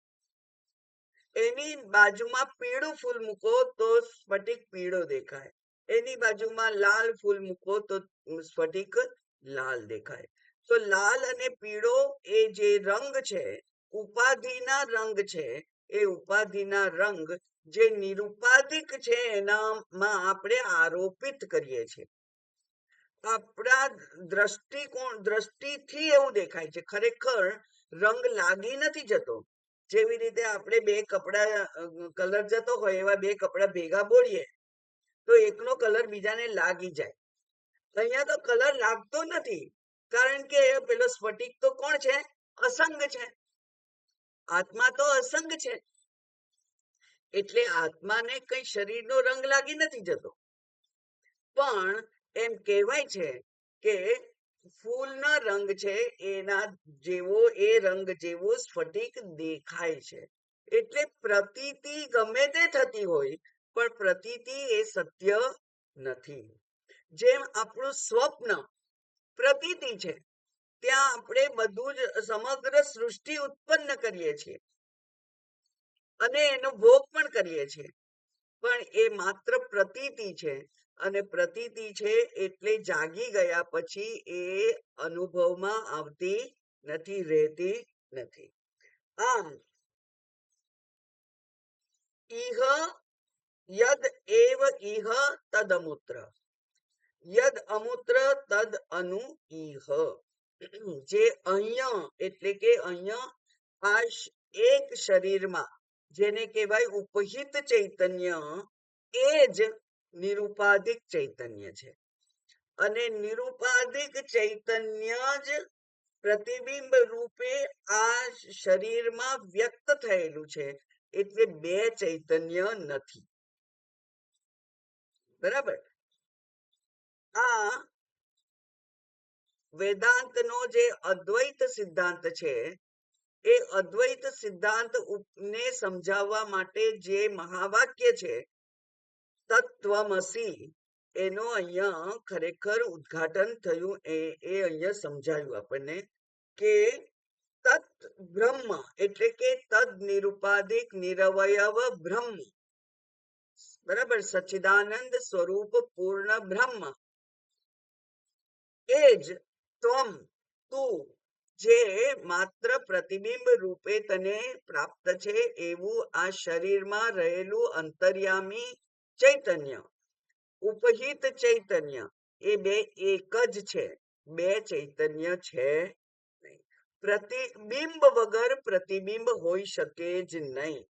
એની બાજુમાં પીળું ફૂલ મૂકો તો સ્ફટિક પીળો દેખાય, એની બાજુમાં લાલ ફૂલ મૂકો તો સ્ફટિક લાલ દેખાય. તો લાલ અને પીળો એ જે રંગ છે, ઉપાધિના રંગ છે. એ ઉપાધિના રંગ જે નિરુપાધિક છે એનામાં આપણે આરોપિત કરીએ છીએ. આપણા દ્રષ્ટિથી એવું દેખાય છે, ખરેખર રંગ લાગી નથી જતો. જેવી રીતે આપણે બે કપડા કલર જતો હોય એવા બે કપડા ભેગા બોલીએ તો એકનો કલર બીજાને લાગી જાય. અહીંયા તો કલર લાગતો નથી, કારણ કે પેલો સ્ફટિક તો કોણ છે? અસંગ છે. આત્મા તો અસંગ છે. એટલે આત્માને કઈ શરીરનો રંગ લાગી નથી જતો. પણ એમ કહેવાય છે કે ફૂલનો રંગ છે એના જેવો, એ રંગ જેવો સ્ફટિક દેખાય છે. એટલે પ્રતીતિ ગમે તે થતી હોય, પણ પ્રતીતિ એ સત્ય નથી. જેમ આપણું સ્વપ્ન પ્રતીતિ છે, ત્યાં આપણે બધું જ સમગ્ર સૃષ્ટિ ઉત્પન્ન કરીએ છીએ અને એનો ભોગ પણ કરીએ છીએ, પણ એ માત્ર પ્રતીતિ છે. અને પ્રતીતિ છે એટલે જાગી ગયા પછી એ અનુભવમાં આવતી નથી, રહેતી નથી. આમ ઇહ યદ એવ ઇહ તદમૂત્ર, યદ અમૂત્ર તદ અનુ ઇહ. જે અહીંયા એટલે કે અહીંયા આ એક શરીરમાં જેને કહેવાય ઉપહિત ચૈતન્ય, એ જ નિરુપાધિક ચૈતન્ય છે. અને નિરુપાધિક ચૈતન્ય જ પ્રતિબિંબ રૂપે આ શરીરમાં વ્યક્ત થયેલું છે. એટલે બે ચૈતન્ય નથી. બરાબર. આ વેદાંતનો જે અદ્વૈત સિદ્ધાંત છે, એ અદ્વૈત સિદ્ધાંત ને સમજાવવા માટે જે મહાવાક્ય છે તત્વમસી, એનો અહીંયા ખરેખર ઉદ્ઘાટન થયું. એ અહીંયા સમજાયું આપણને કે તત બ્રહ્મ એટલે કે તદ નિરુપાધિક નિરવયવ બ્રહ્મ, બરાબર, સચ્ચિદાનંદ સ્વરૂપ પૂર્ણ બ્રહ્મ, એ જ ત્વમ તું, જે માત્ર પ્રતિબિંબ રૂપે તને પ્રાપ્ત છે એવું આ શરીરમાં રહેલું અંતર્યામી ચૈતન્ય, ઉપહિત ચૈતન્ય, એ બે એક જ છે, બે ચૈતન્ય છે નહીં. પ્રતિબિંબ વગર પ્રતિબિંબ હોઈ શકે જ નહીં.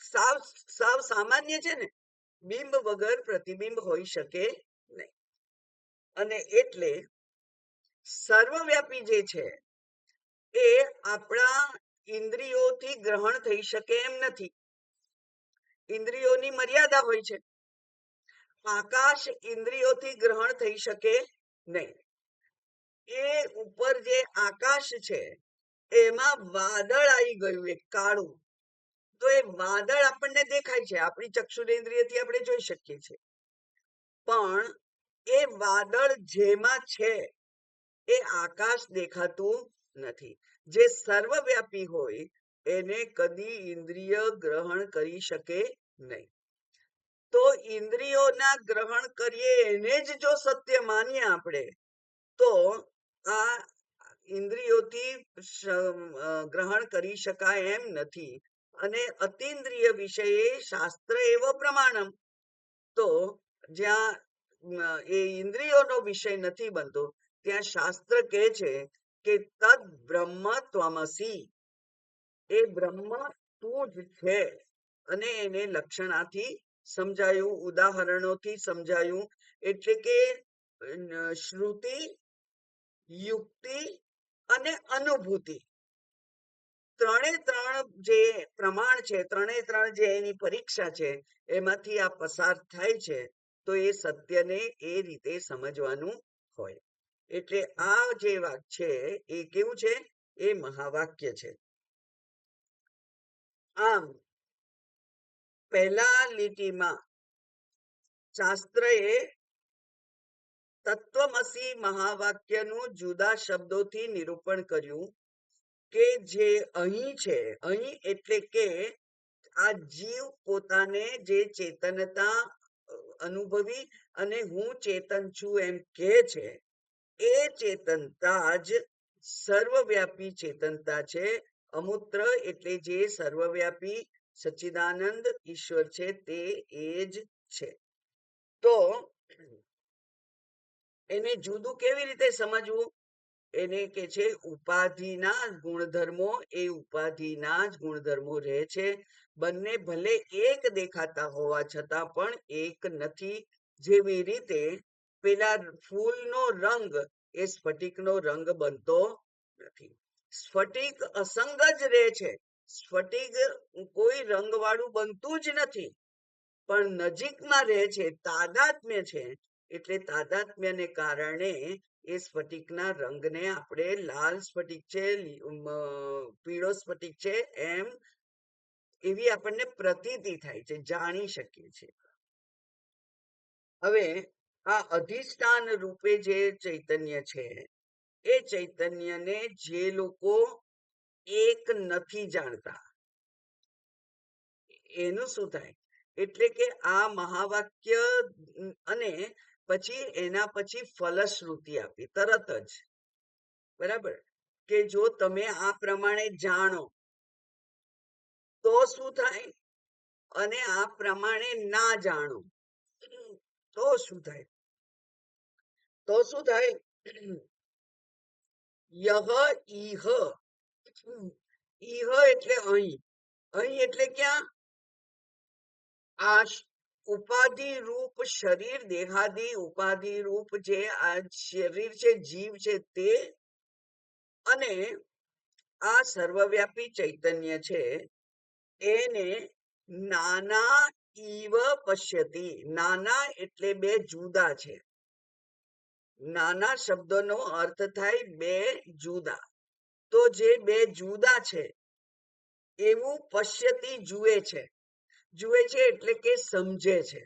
સાવ સાવ સામાન્ય છે ને, બિંબ વગર પ્રતિબિંબ હોઈ શકે નહીં. અને એટલે સર્વવ્યાપી જે છે એ આપણા ઇન્દ્રિયોથી ગ્રહણ થઈ શકે એમ નથી. ઇન્દ્રિયોની મર્યાદા હોય છે. આકાશ ઇન્દ્રિયોથી ગ્રહણ થઈ શકે નહીં. એ ઉપર જે આકાશ છે એમાં વાદળ આવી ગયું એક કાળું, તો એ વાદળ આપણને દેખાય છે, આપણી ચક્ષુરેન્દ્રિયથી આપણે જોઈ શકીએ છીએ. પણ એ વાદળ જેમાં છે એ આકાશ દેખાતું નથી. જે સર્વવ્યાપી હોય એને કદી ઇન્દ્રિય ગ્રહણ કરી શકે નહીં. તો ઇન્દ્રિયોના ગ્રહણ કરીએ એને જ જો સત્ય માનીએ આપણે, તો આ ઇન્દ્રિયોથી ગ્રહણ કરી શકાય એમ નથી. અને અતિન્દ્રિય વિષયે શાસ્ત્ર એવ પ્રમાણમ, તો જ્યાં એ ઇન્દ્રિયોનો વિષય નથી બનતો ત્યાં શાસ્ત્ર કહે છે કે તદ બ્રહ્મ ત્વમસી, એ બ્રહ્મ તું જ છે. અને એને લક્ષણાથી સમજાયું, ઉદાહરણોથી સમજાયું. એટલે કે શ્રુતિ, યુક્તિ અને અનુભૂતિ, ત્રણે ત્રણ જે પ્રમાણ છે, ત્રણે ત્રણ જે એની પરીક્ષા છે, એમાંથી આ પસાર થાય છે. તો એ સત્યને એ રીતે સમજવાનું હોય. એટલે આ જે વાત છે એ કેવું છે? એ મહાવાક્ય છે. આમ પહેલા લીટીમાં શાસ્ત્રએ તત્વમસી મહાવાક્યનું જુદા શબ્દોથી નિરૂપણ કર્યું કે જે અહીં છે, અહીં એટલે કે આ જીવ પોતાને જે ચેતનતા અનુભવી અને હું ચેતન છું એમ કહે છે, એ ચેતનતા જ સર્વવ્યાપી ચેતનતા છે. અમૂત્ર એટલે જે સર્વવ્યાપી સચ્ચિદાનંદ ઈશ્વર છે તે એ જ છે. તો એને જુદું કેવી રીતે સમજવું? એને કે છે ઉપાધિના ગુણધર્મો, એ ઉપાધિના જ ગુણધર્મો રહે છે. બંને ભલે એક દેખાતા હોવા છતાં પણ એક નથી. જેવી રીતે પેલા ફૂલનો રંગ એ સ્ફટિકનો રંગ બનતો નથી. સ્ફટિક અસંગ જ રહે છે. સ્ફટિક કોઈ રંગ વાળું બનતું જ નથી, પણ નજીકમાં રહે છે, તાદાત્મ્ય છે. એટલે તાદાત્મ્યને કારણે એ સ્ફટિકના રંગને આપણે લાલ સ્ફટિક છે, પીળો સ્ફટિક છે એમ એવી આપણને પ્રતીતિ થાય છે, જાણી શકીએ છીએ. હવે આ અધિષ્ઠાન રૂપે જે ચૈતન્ય છે એ ચૈતન્યને જે લોકો એક નથી જાણતા એનું શું થાય? એટલે કે આ મહાવાક્ય અને પછી એના પછી ફલશ્રુતિ આપી તરત જ, બરાબર, કે જો તમે આ પ્રમાણે જાણો તો શું થાય, અને આ પ્રમાણે ના જાણો તો શું થાય? તો શું થાય? યહ ઈહ, ઈહ એટલે અહીં, અહીં એટલે ક્યાં? આ ઉપાધિ રૂપ શરીર, દેહાદિ ઉપાધિ રૂપ જે આ શરીર છે, જીવ છે તે, અને આ સર્વવ્યાપી ચૈતન્ય છે એને નાના ઈવ પશ્યતિ. નાના એટલે બે જુદા છે. નાના શબ્દનો અર્થ થાય બે જુદા. તો જે બે જુદા છે એવું પશ્યતિ જુએ છે. જુએ છે એટલે કે સમજે છે,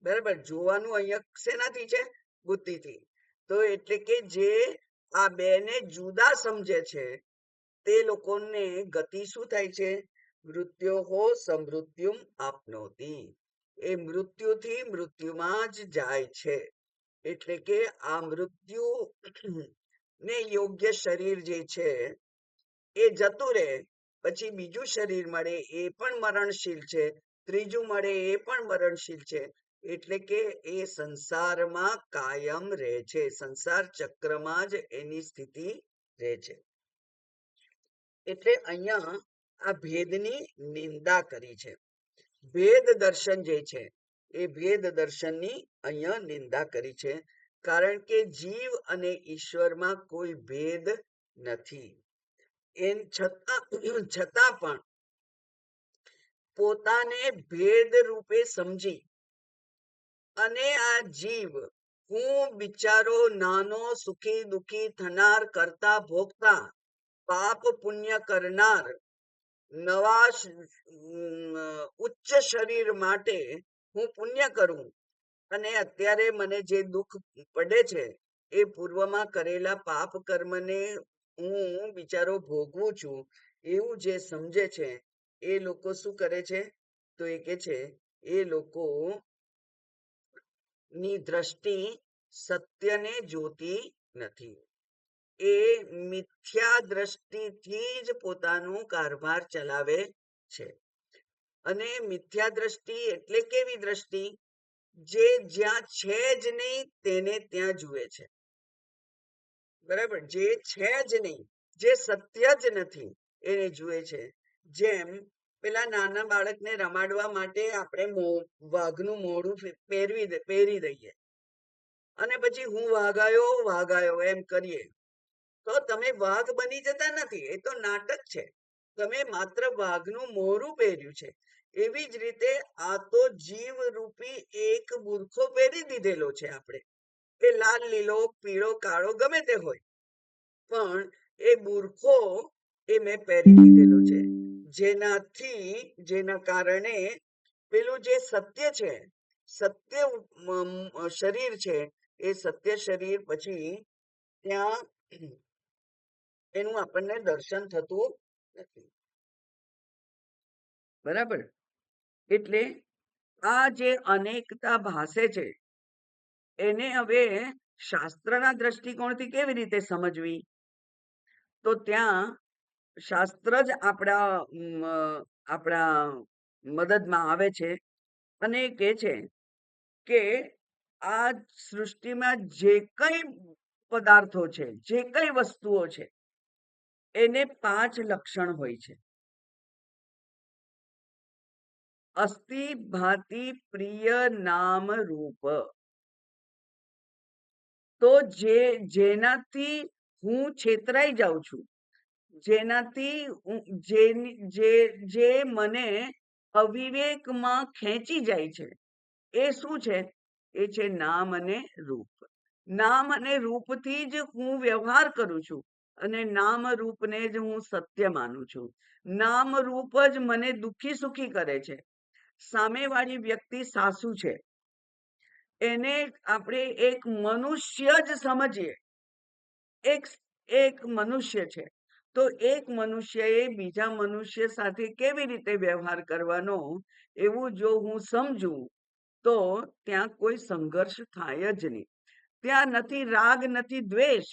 બરાબર. જોવાનું અહીંયા શેનાથી છે? બુદ્ધિથી. તો એટલે કે જે આ બે ને જુદા સમજે છે તે લોકોને ગતિ શું થાય છે? મૃત્યોહો સમૃત્યુમ આપનોતી. એ મૃત્યુથી મૃત્યુમાં જ જાય છે. એટલે કે આ મૃત્યુ ને યોગ્ય શરીર જે છે એ જતું રહે, પછી બીજું શરીર મળે એ પણ મરણશીલ છે, ત્રીજું મળે એ પણ મરણશીલ છે. એટલે કે એ સંસારમાં કાયમ રહે છે, સંસાર ચક્રમાં જ એની સ્થિતિ રહે છે. એટલે અહીંયા આ ભેદની નિંદા કરી છે. ભેદ દર્શન જે છે એ ભેદ દર્શનની અહીંયા નિંદા કરી છે, કારણ કે જીવ અને ઈશ્વરમાં કોઈ ભેદ નથી. એમ છતાં પણ પોતાને ભેદ રૂપે સમજી અને આ જીવ હું બિચારો નાનો સુખી દુખી થનાર, કરતા ભોગતા, પાપ પુણ્ય કરનાર, નવા ઉચ્ચ શરીર માટે હું પુણ્ય કરું, અને અત્યારે મને જે દુઃખ પડે છે એ પૂર્વમાં કરેલા પાપ કર્મને હું બિચારો ભોગવું છું, એવું જે સમજે છે એ લોકો શું કરે છે? તો એ કે છે એ લોકો ની દ્રષ્ટિ સત્યને જોતી નથી. એ મિથ્યા દ્રષ્ટિથી જ પોતાનું કારભાર ચલાવે છે. અને મિથ્યા દ્રષ્ટિ એટલે કેવી દ્રષ્ટિ? જે જ્યાં છે જ નહીં તેને ત્યાં જુએ છે, બરાબર. જે છે જ નહીં, જે સત્ય જ નથી એને જુએ છે. જેમ પેલા નાના બાળકને રમાડવા માટે આપણે વાઘનું મોઢું પહેરી દઈએ અને પછી હું વાઘાયો એમ કરીએ, તો તમે વાઘ બની જતા નથી, એ તો નાટક છે. તમે માત્ર વાઘનું મોઢું પહેર્યું છે. એવી જ રીતે આ તો જીવ રૂપી એક બુરખો પહેરી દીધેલો છે આપણે. એ લાલ, લીલો, પીળો, કાળો ગમે તે હોય, પણ એ બુરખો એ મેં પહેરી દીધેલો છે, જેના કારણે પેલું જે સત્ય છે, સત્ય શરીર છે, એ સત્ય શરીર પછી ત્યાં એનું આપણને દર્શન થતું નથી, બરાબર. એટલે આ જે અનેકતા ભાસે છે એને હવે શાસ્ત્રના દ્રષ્ટિકોણથી કેવી રીતે સમજવી? તો ત્યાં શાસ્ત્ર જ આપણા મદદમાં આવે છે અને કહે છે કે આ સૃષ્ટિમાં જે કઈ પદાર્થો છે, જે કઈ વસ્તુઓ છે એને 5 લક્ષણ હોય છે. અસ્થિ, ભાતિ, પ્રિય, નામ, રૂપ. તો જેનાથી હું છેતરાઈ જાઉં છું, જેનાથી જે મને અવિવેકમાં ખેંચી જાય છે, એ શું છે? એ છે નામ અને રૂપ. નામ અને રૂપથી જ હું વ્યવહાર કરું છું અને નામ રૂપને જ હું સત્ય માનું છું. નામ રૂપ જ મને દુઃખી સુખી કરે છે. સામેવાળી વ્યક્તિ સાસુ છે, એને આપણે એક મનુષ્ય જ સમજીએ, એક એક મનુષ્ય છે, તો એક મનુષ્યએ બીજા મનુષ્ય સાથે કેવી રીતે વ્યવહાર કરવાનો, એવું જો હું સમજું તો ત્યાં કોઈ સંઘર્ષ થાય જ નહીં. ત્યાં નથી રાગ, નથી દ્વેષ,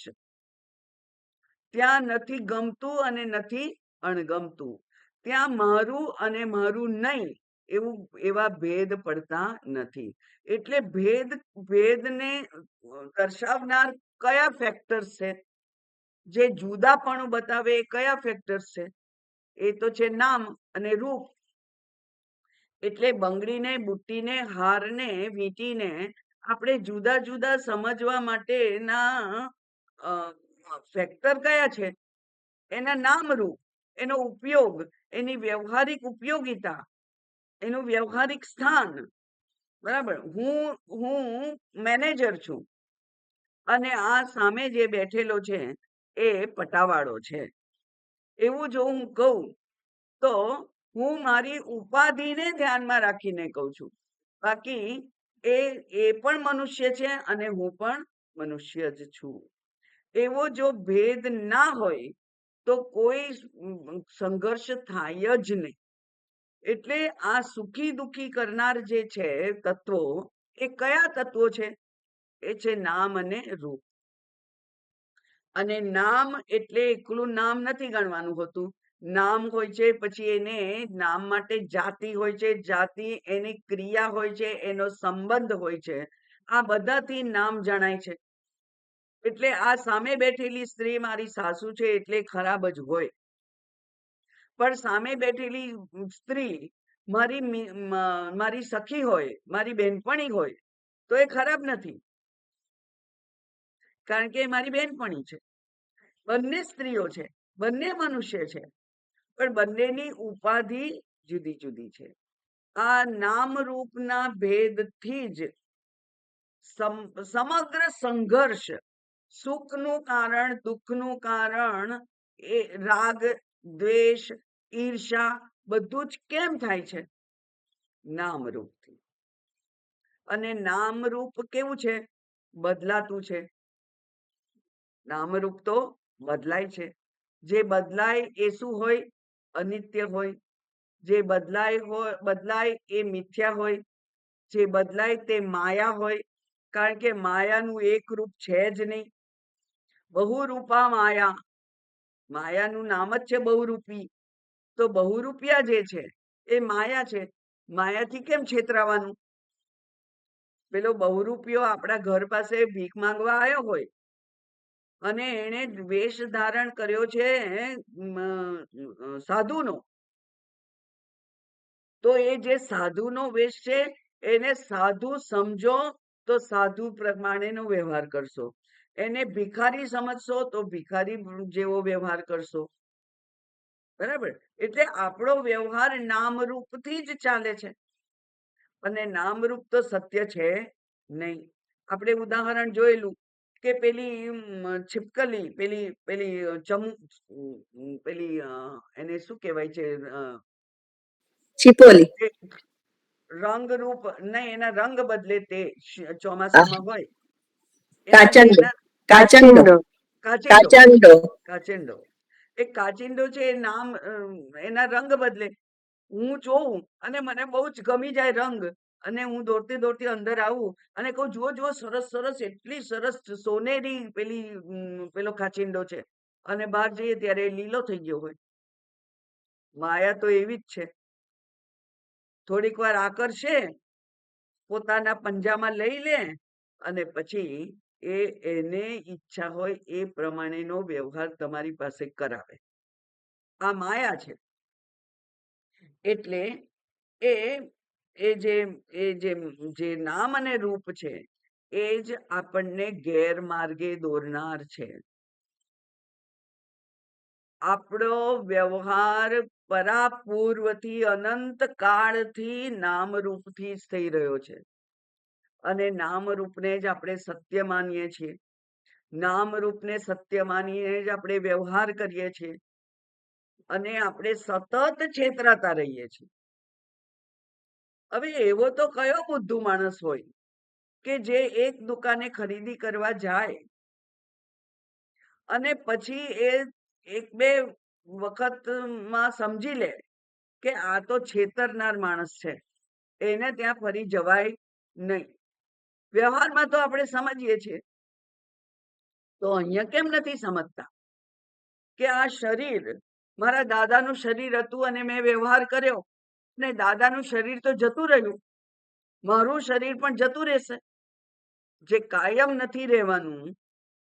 ત્યાં નથી ગમતું અને નથી અણગમતું, ત્યાં મારું અને મારું નહીં એવું એવા ભેદ પડતા નથી. એટલે ભેદને દર્શાવનાર કયા ફેક્ટર્સ છે, જે જુદાપણું બતાવે એ કયા ફેક્ટર્સ છે? એ તો છે નામ અને રૂપ. એટલે બંગડીને, બુટ્ટીને, હારને, વીંટીને આપણે જુદા જુદા સમજવા માટેના ફેક્ટર કયા છે? એના નામરૂપ, એનો ઉપયોગ, એની વ્યવહારિક ઉપયોગિતા, એનું વ્યવહારિક સ્થાન. બરાબર. હું મેનેજર છું અને આ સામે જે બેઠેલો છે એ પટાવાળો છે, એવું જો હું કહું તો હું મારી ઉપાધિને ધ્યાનમાં રાખીને કહું છું. બાકી એ પણ મનુષ્ય છે અને હું પણ મનુષ્ય જ છું. એવો જો ભેદ ના હોય તો કોઈ સંઘર્ષ થાય જ નહીં. એટલે આ સુખી દુખી કરનાર જે છે તત્વો, એ કયા તત્વો છે? એ છે નામ અને રૂપ. અને નામ એટલે એકલું નામ નથી ગણવાનું હોતું. નામ હોય છે, પછી એને નામ માટે જાતિ હોય છે, જાતિ એની ક્રિયા હોય છે, એનો સંબંધ હોય છે. આ બધાથી નામ જણાય છે. એટલે આ સામે બેઠેલી સ્ત્રી મારી સાસુ છે એટલે ખરાબ જ હોય, પણ સામે બેઠેલી સ્ત્રી મારી સખી હોય, મારી બહેનપણી હોય તો એ ખરાબ નથી, કારણ કે એ મારી બહેનપણી છે. બંને સ્ત્રીઓ છે, બંને મનુષ્ય છે, પણ બંનેની ઉપાધિ જુદી જુદી છે. આ નામ રૂપના ભેદથી જ સમગ્ર સંઘર્ષ, સુખનું કારણ, દુઃખનું કારણ, એ રાગ, દ્વેષ, ઈર્ષા બધું જ કેમ થાય છે? નામરૂપથી. અને નામરૂપ કેવું છે? બદલાતું છે. નામરૂપ તો બદલાય છે. જે બદલાય એ શું હોય? અનિત્ય હોય. જે બદલાય એ મિથ્યા હોય. જે બદલાય તે માયા હોય, કારણ કે માયાનું એક રૂપ છે જ નહીં. બહુરૂપા માયા, માયાનું નામ જ છે બહુરૂપી. તો બહુરૂપિયા જે છે એ માયા છે. માયાથી કેમ છેતરાવાનું? પેલો બહુરૂપિયો આપણા ઘર પાસે ભીખ માંગવા આવ્યો હોય અને એને વેશ ધારણ કર્યો છે સાધુનો, તો એ જે સાધુનો વેશ છે એને સાધુ સમજો તો સાધુ પ્રમાણેનો વ્યવહાર કરશો. એને ભિખારી સમજશો તો ભિખારી જેવો વ્યવહાર કરશો. બરાબર. એટલે આપણો વ્યવહાર નામરૂપથી જ ચાલે છે અને નામરૂપ તો સત્ય છે નહીં. આપણે ઉદાહરણ જોયેલું કે પેલી છીપકલી, પેલી પેલી પેલી એને શું કહેવાય છે? છીપોલી. રંગ રૂપ નહીં, એના રંગ બદલે તે ચોમાસામાં હોય. કાચંડો. કાચિંડો. કાચંડો. કાચિંડો. એ કાચિંડો છે, નામ એના રંગ બદલે. હું જોઉં અને મને બહુ જ ગમી જાય રંગ, અને હું દોડતી દોડતી અંદર આવું અને કહું, જુઓ જુઓ, સરસ સરસ, એટલી સરસ સોનેરી પેલો કાચિંડો છે, અને બહાર જઈએ ત્યારે લીલો થઈ ગયો હોય. માયા તો એવી જ છે. થોડીક વાર આકર્ષે, પોતાના પંજામાં લઈ લે અને પછી એને ઈચ્છા હોય એ પ્રમાણેનો વ્યવહાર તમારી પાસે કરાવે. આ માયા છે. એટલે જે નામ અને રૂપ છે એ જ આપણને ગેરમાર્ગે દોરનાર છે. આપણો વ્યવહાર પરાપૂર્વથી અનંત કાળથી નામરૂપથી જ થઈ રહ્યો છે. અને નામરૂપને જ આપણે સત્ય માનીએ છીએ. નામરૂપને સત્ય માનીને જ આપણે વ્યવહાર કરીએ છીએ અને આપણે સતત છેતરાતા રહીએ છીએ. હવે એવો તો કયો બુદ્ધુ માણસ હોય કે જે એક દુકાને ખરીદી કરવા જાય અને પછી એ એક બે વખતમાં સમજી લે કે આ તો છેતરનાર માણસ છે, એને ત્યાં ફરી જવાય નહીં. વ્યવહારમાં તો આપણે સમજીએ છીએ, તો અહીંયા કેમ નથી સમજતા કે આ શરીર મારા દાદાનું શરીર હતું અને મેં વ્યવહાર કર્યો ને દાદાનું શરીર તો જતું રહ્યું, મારું શરીર પણ જતું રહેશે. જે કાયમ નથી રહેવાનું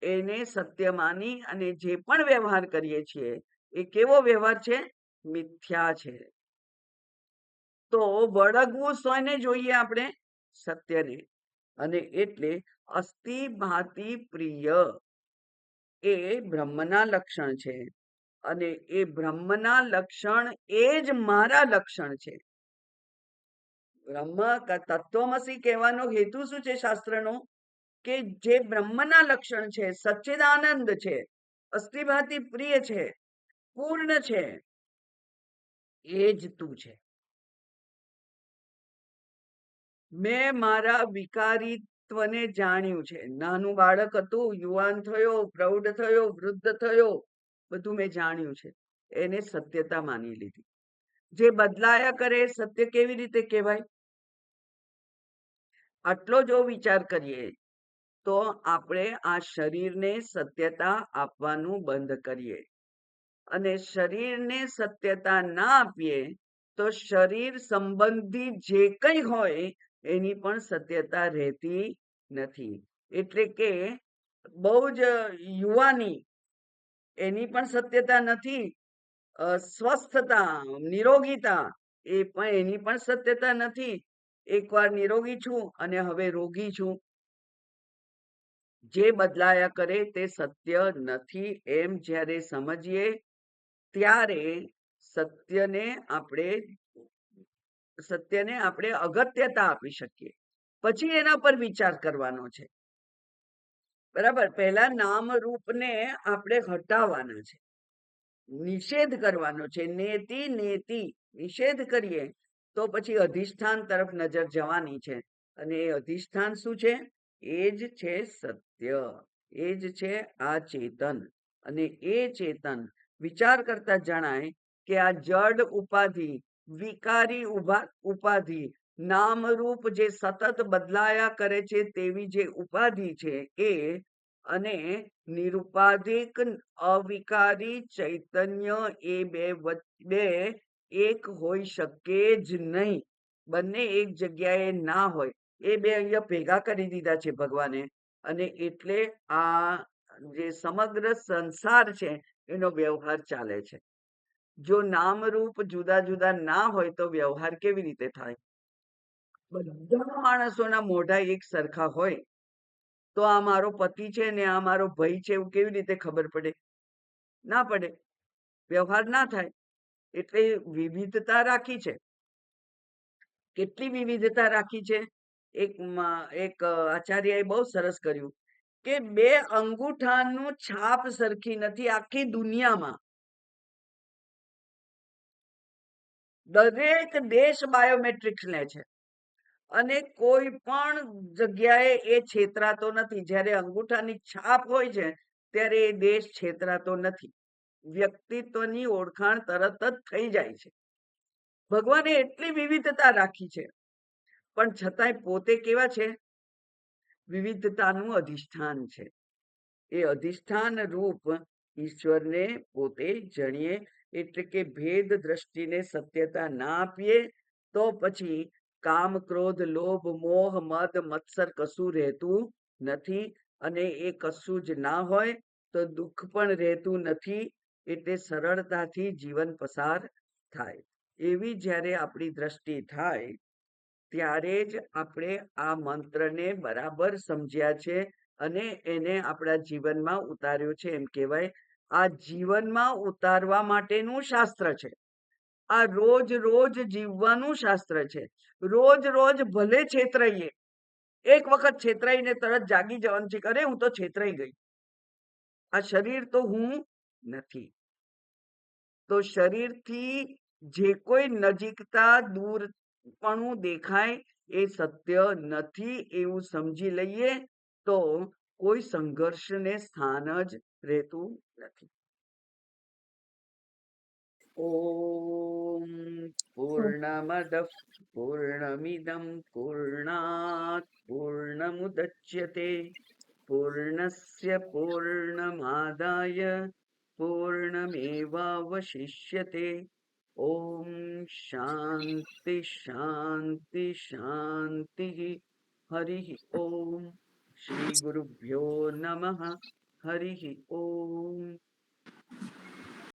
એને સત્ય માની અને જે પણ વ્યવહાર કરીએ છીએ એ કેવો વ્યવહાર છે? મિથ્યા છે. તો વળગવું સોને જોઈએ આપણે? સત્યને. અને એટલે અસ્થિ ભાતિ પ્રિય એ બ્રહ્મના લક્ષણ છે અને એ બ્રહ્મના લક્ષણ એ જ મારા લક્ષણ છે. બ્રહ્મ તત્વમસી કહેવાનો હેતુ શું છે શાસ્ત્રનો? કે જે બ્રહ્મના લક્ષણ છે, સચ્ચિદાનંદ છે, અસ્થિભાતિ પ્રિય છે, પૂર્ણ છે, એ જ તું છે. મેં મારા વિકારીત્વને જાણ્યું છે. નાનું બાળક હતું, યુવાન થયો, પ્રૌઢ થયો, વૃદ્ધ થયો, બધું મેં જાણ્યું છે. એને સત્યતા માની લીધી. જે બદલાયા કરે સત્ય કેવી રીતે કહેવાય? આટલો જો વિચાર કરીએ તો આપણે આ શરીરને સત્યતા આપવાનું બંધ કરીએ અને શરીરને સત્યતા ના આપીએ તો શરીર સંબંધી જે કંઈ હોય એની પણ સત્યતા રહેતી નથી. એટલે કે બહુ જ યુવાની એની પણ સત્યતા નથી, સ્વસ્થતા, નિરોગીતા એ પણ એની પણ સત્યતા નથી. એકવાર નિરોગી છું અને હવે રોગી છું. જે બદલાયા કરે તે સત્ય નથી એમ જ્યારે સમજીએ ત્યારે સત્યને આપણે અગત્યતા આપી શકીએ. પછી એના પર વિચાર કરવાનો છે. બરાબર? પહેલા નામ રૂપને આપણે હટાવવાના છે, નિષેધ કરવાનો છે. નેતિ નેતિ નિષેધ કરીએ તો પછી અધિષ્ઠાન તરફ નજર જવાની છે અને એ અધિષ્ઠાન શું છે? એ જ છે સત્ય, એ જ છે આ ચેતન. અને એ ચેતન વિચાર કરતા જણાય કે આ જડ ઉપાધિ, વિકારી ઉપાધિ, નામરૂપ જે સતત બદલાયા કરે છે તેવી જે ઉપાધિ છે એ, અને નિરુપાધિક અવિકારી ચૈતન્ય, એ બે એક હોઈ શકે જ નહીં. બંને એક જગ્યાએ ના હોય. એ બે અહીંયા ભેગા કરી દીધા છે ભગવાને, અને એટલે આ જે સમગ્ર સંસાર છે એનો વ્યવહાર ચાલે છે. જો નામરૂપ જુદા જુદા ના હોય તો વ્યવહાર કેવી રીતે થાય? બધા માણસોના મોઢા એક સરખા હોય તો આ મારો પતિ છે ને આ મારો ભાઈ છે એવું કેવી રીતે ખબર પડે? ના પડે, વ્યવહાર ના થાય. એટલે વિવિધતા રાખી છે. કેટલી વિવિધતા રાખી છે? એક આચાર્યએ બહુ સરસ કર્યું કે બે અંગૂઠાનું છાપ સરખી નથી આખી દુનિયામાં. દરેક દેશ બાયોમેટ્રિક્સ લે છે અને કોઈ પણ જગ્યાએ એ છેતરાતો નથી. જ્યારે અંગૂઠાની છાપ હોય છે ત્યારે એ દેશ છેતરાતો નથી. વ્યક્તિત્વની ઓળખાણ તરત જ થઈ જાય છે. ભગવાને એટલી વિવિધતા રાખી છે પણ છતાંય પોતે કેવા છે? વિવિધતાનું અધિષ્ઠાન છે. એ અધિષ્ઠાન રૂપ ઈશ્વરને પોતે જણીએ. એટલે કે ભેદ દ્રષ્ટિને સત્યતા ના આપીએ તો પછી કામ, ક્રોધ, લોભ, મોહ, મદ, મત્સર કશું રહેતું નથી. અને એ કશું જ ના હોય તો દુઃખ પણ રહેતું નથી. એટલે સરળતાથી જીવન પસાર થાય. એવી જ્યારે આપણી દ્રષ્ટિ થાય ત્યારે જ આપણે આ મંત્રને બરાબર સમજ્યા છે અને એને આપણા જીવનમાં ઉતાર્યો છે એમ કહેવાય. આ જીવનમાં ઉતારવા માટેનું શાસ્ત્ર છે. આ રોજ રોજ જીવવાનું શાસ્ત્ર છે. રોજ રોજ ભલે છેતરાઈએ એક વખત છેતરાઈને તરત જાગી જવાનું છે, અરે હું તો છેતરાઈ ગઈ, આ શરીર તો હું નથી. તો શરીરથી જે કોઈ નજીકતા દૂરપણું દેખાય એ સત્ય નથી એવું સમજી લઈએ તો કોઈ સંઘર્ષને સ્થાન જ રહેતું નથી. ઓમ પૂર્ણમદ પૂર્ણમિદમ પૂર્ણાત પૂર્ણમુદચ્યતે પૂર્ણસ્ય પૂર્ણમાદાય પૂર્ણમેવાવશિષ્યતે. ઓમ શાંતિ શાંતિ શાંતિ. હરિ ઓમ. શ્રી ગુરુભ્યો નમઃ. હરિ ઓમ.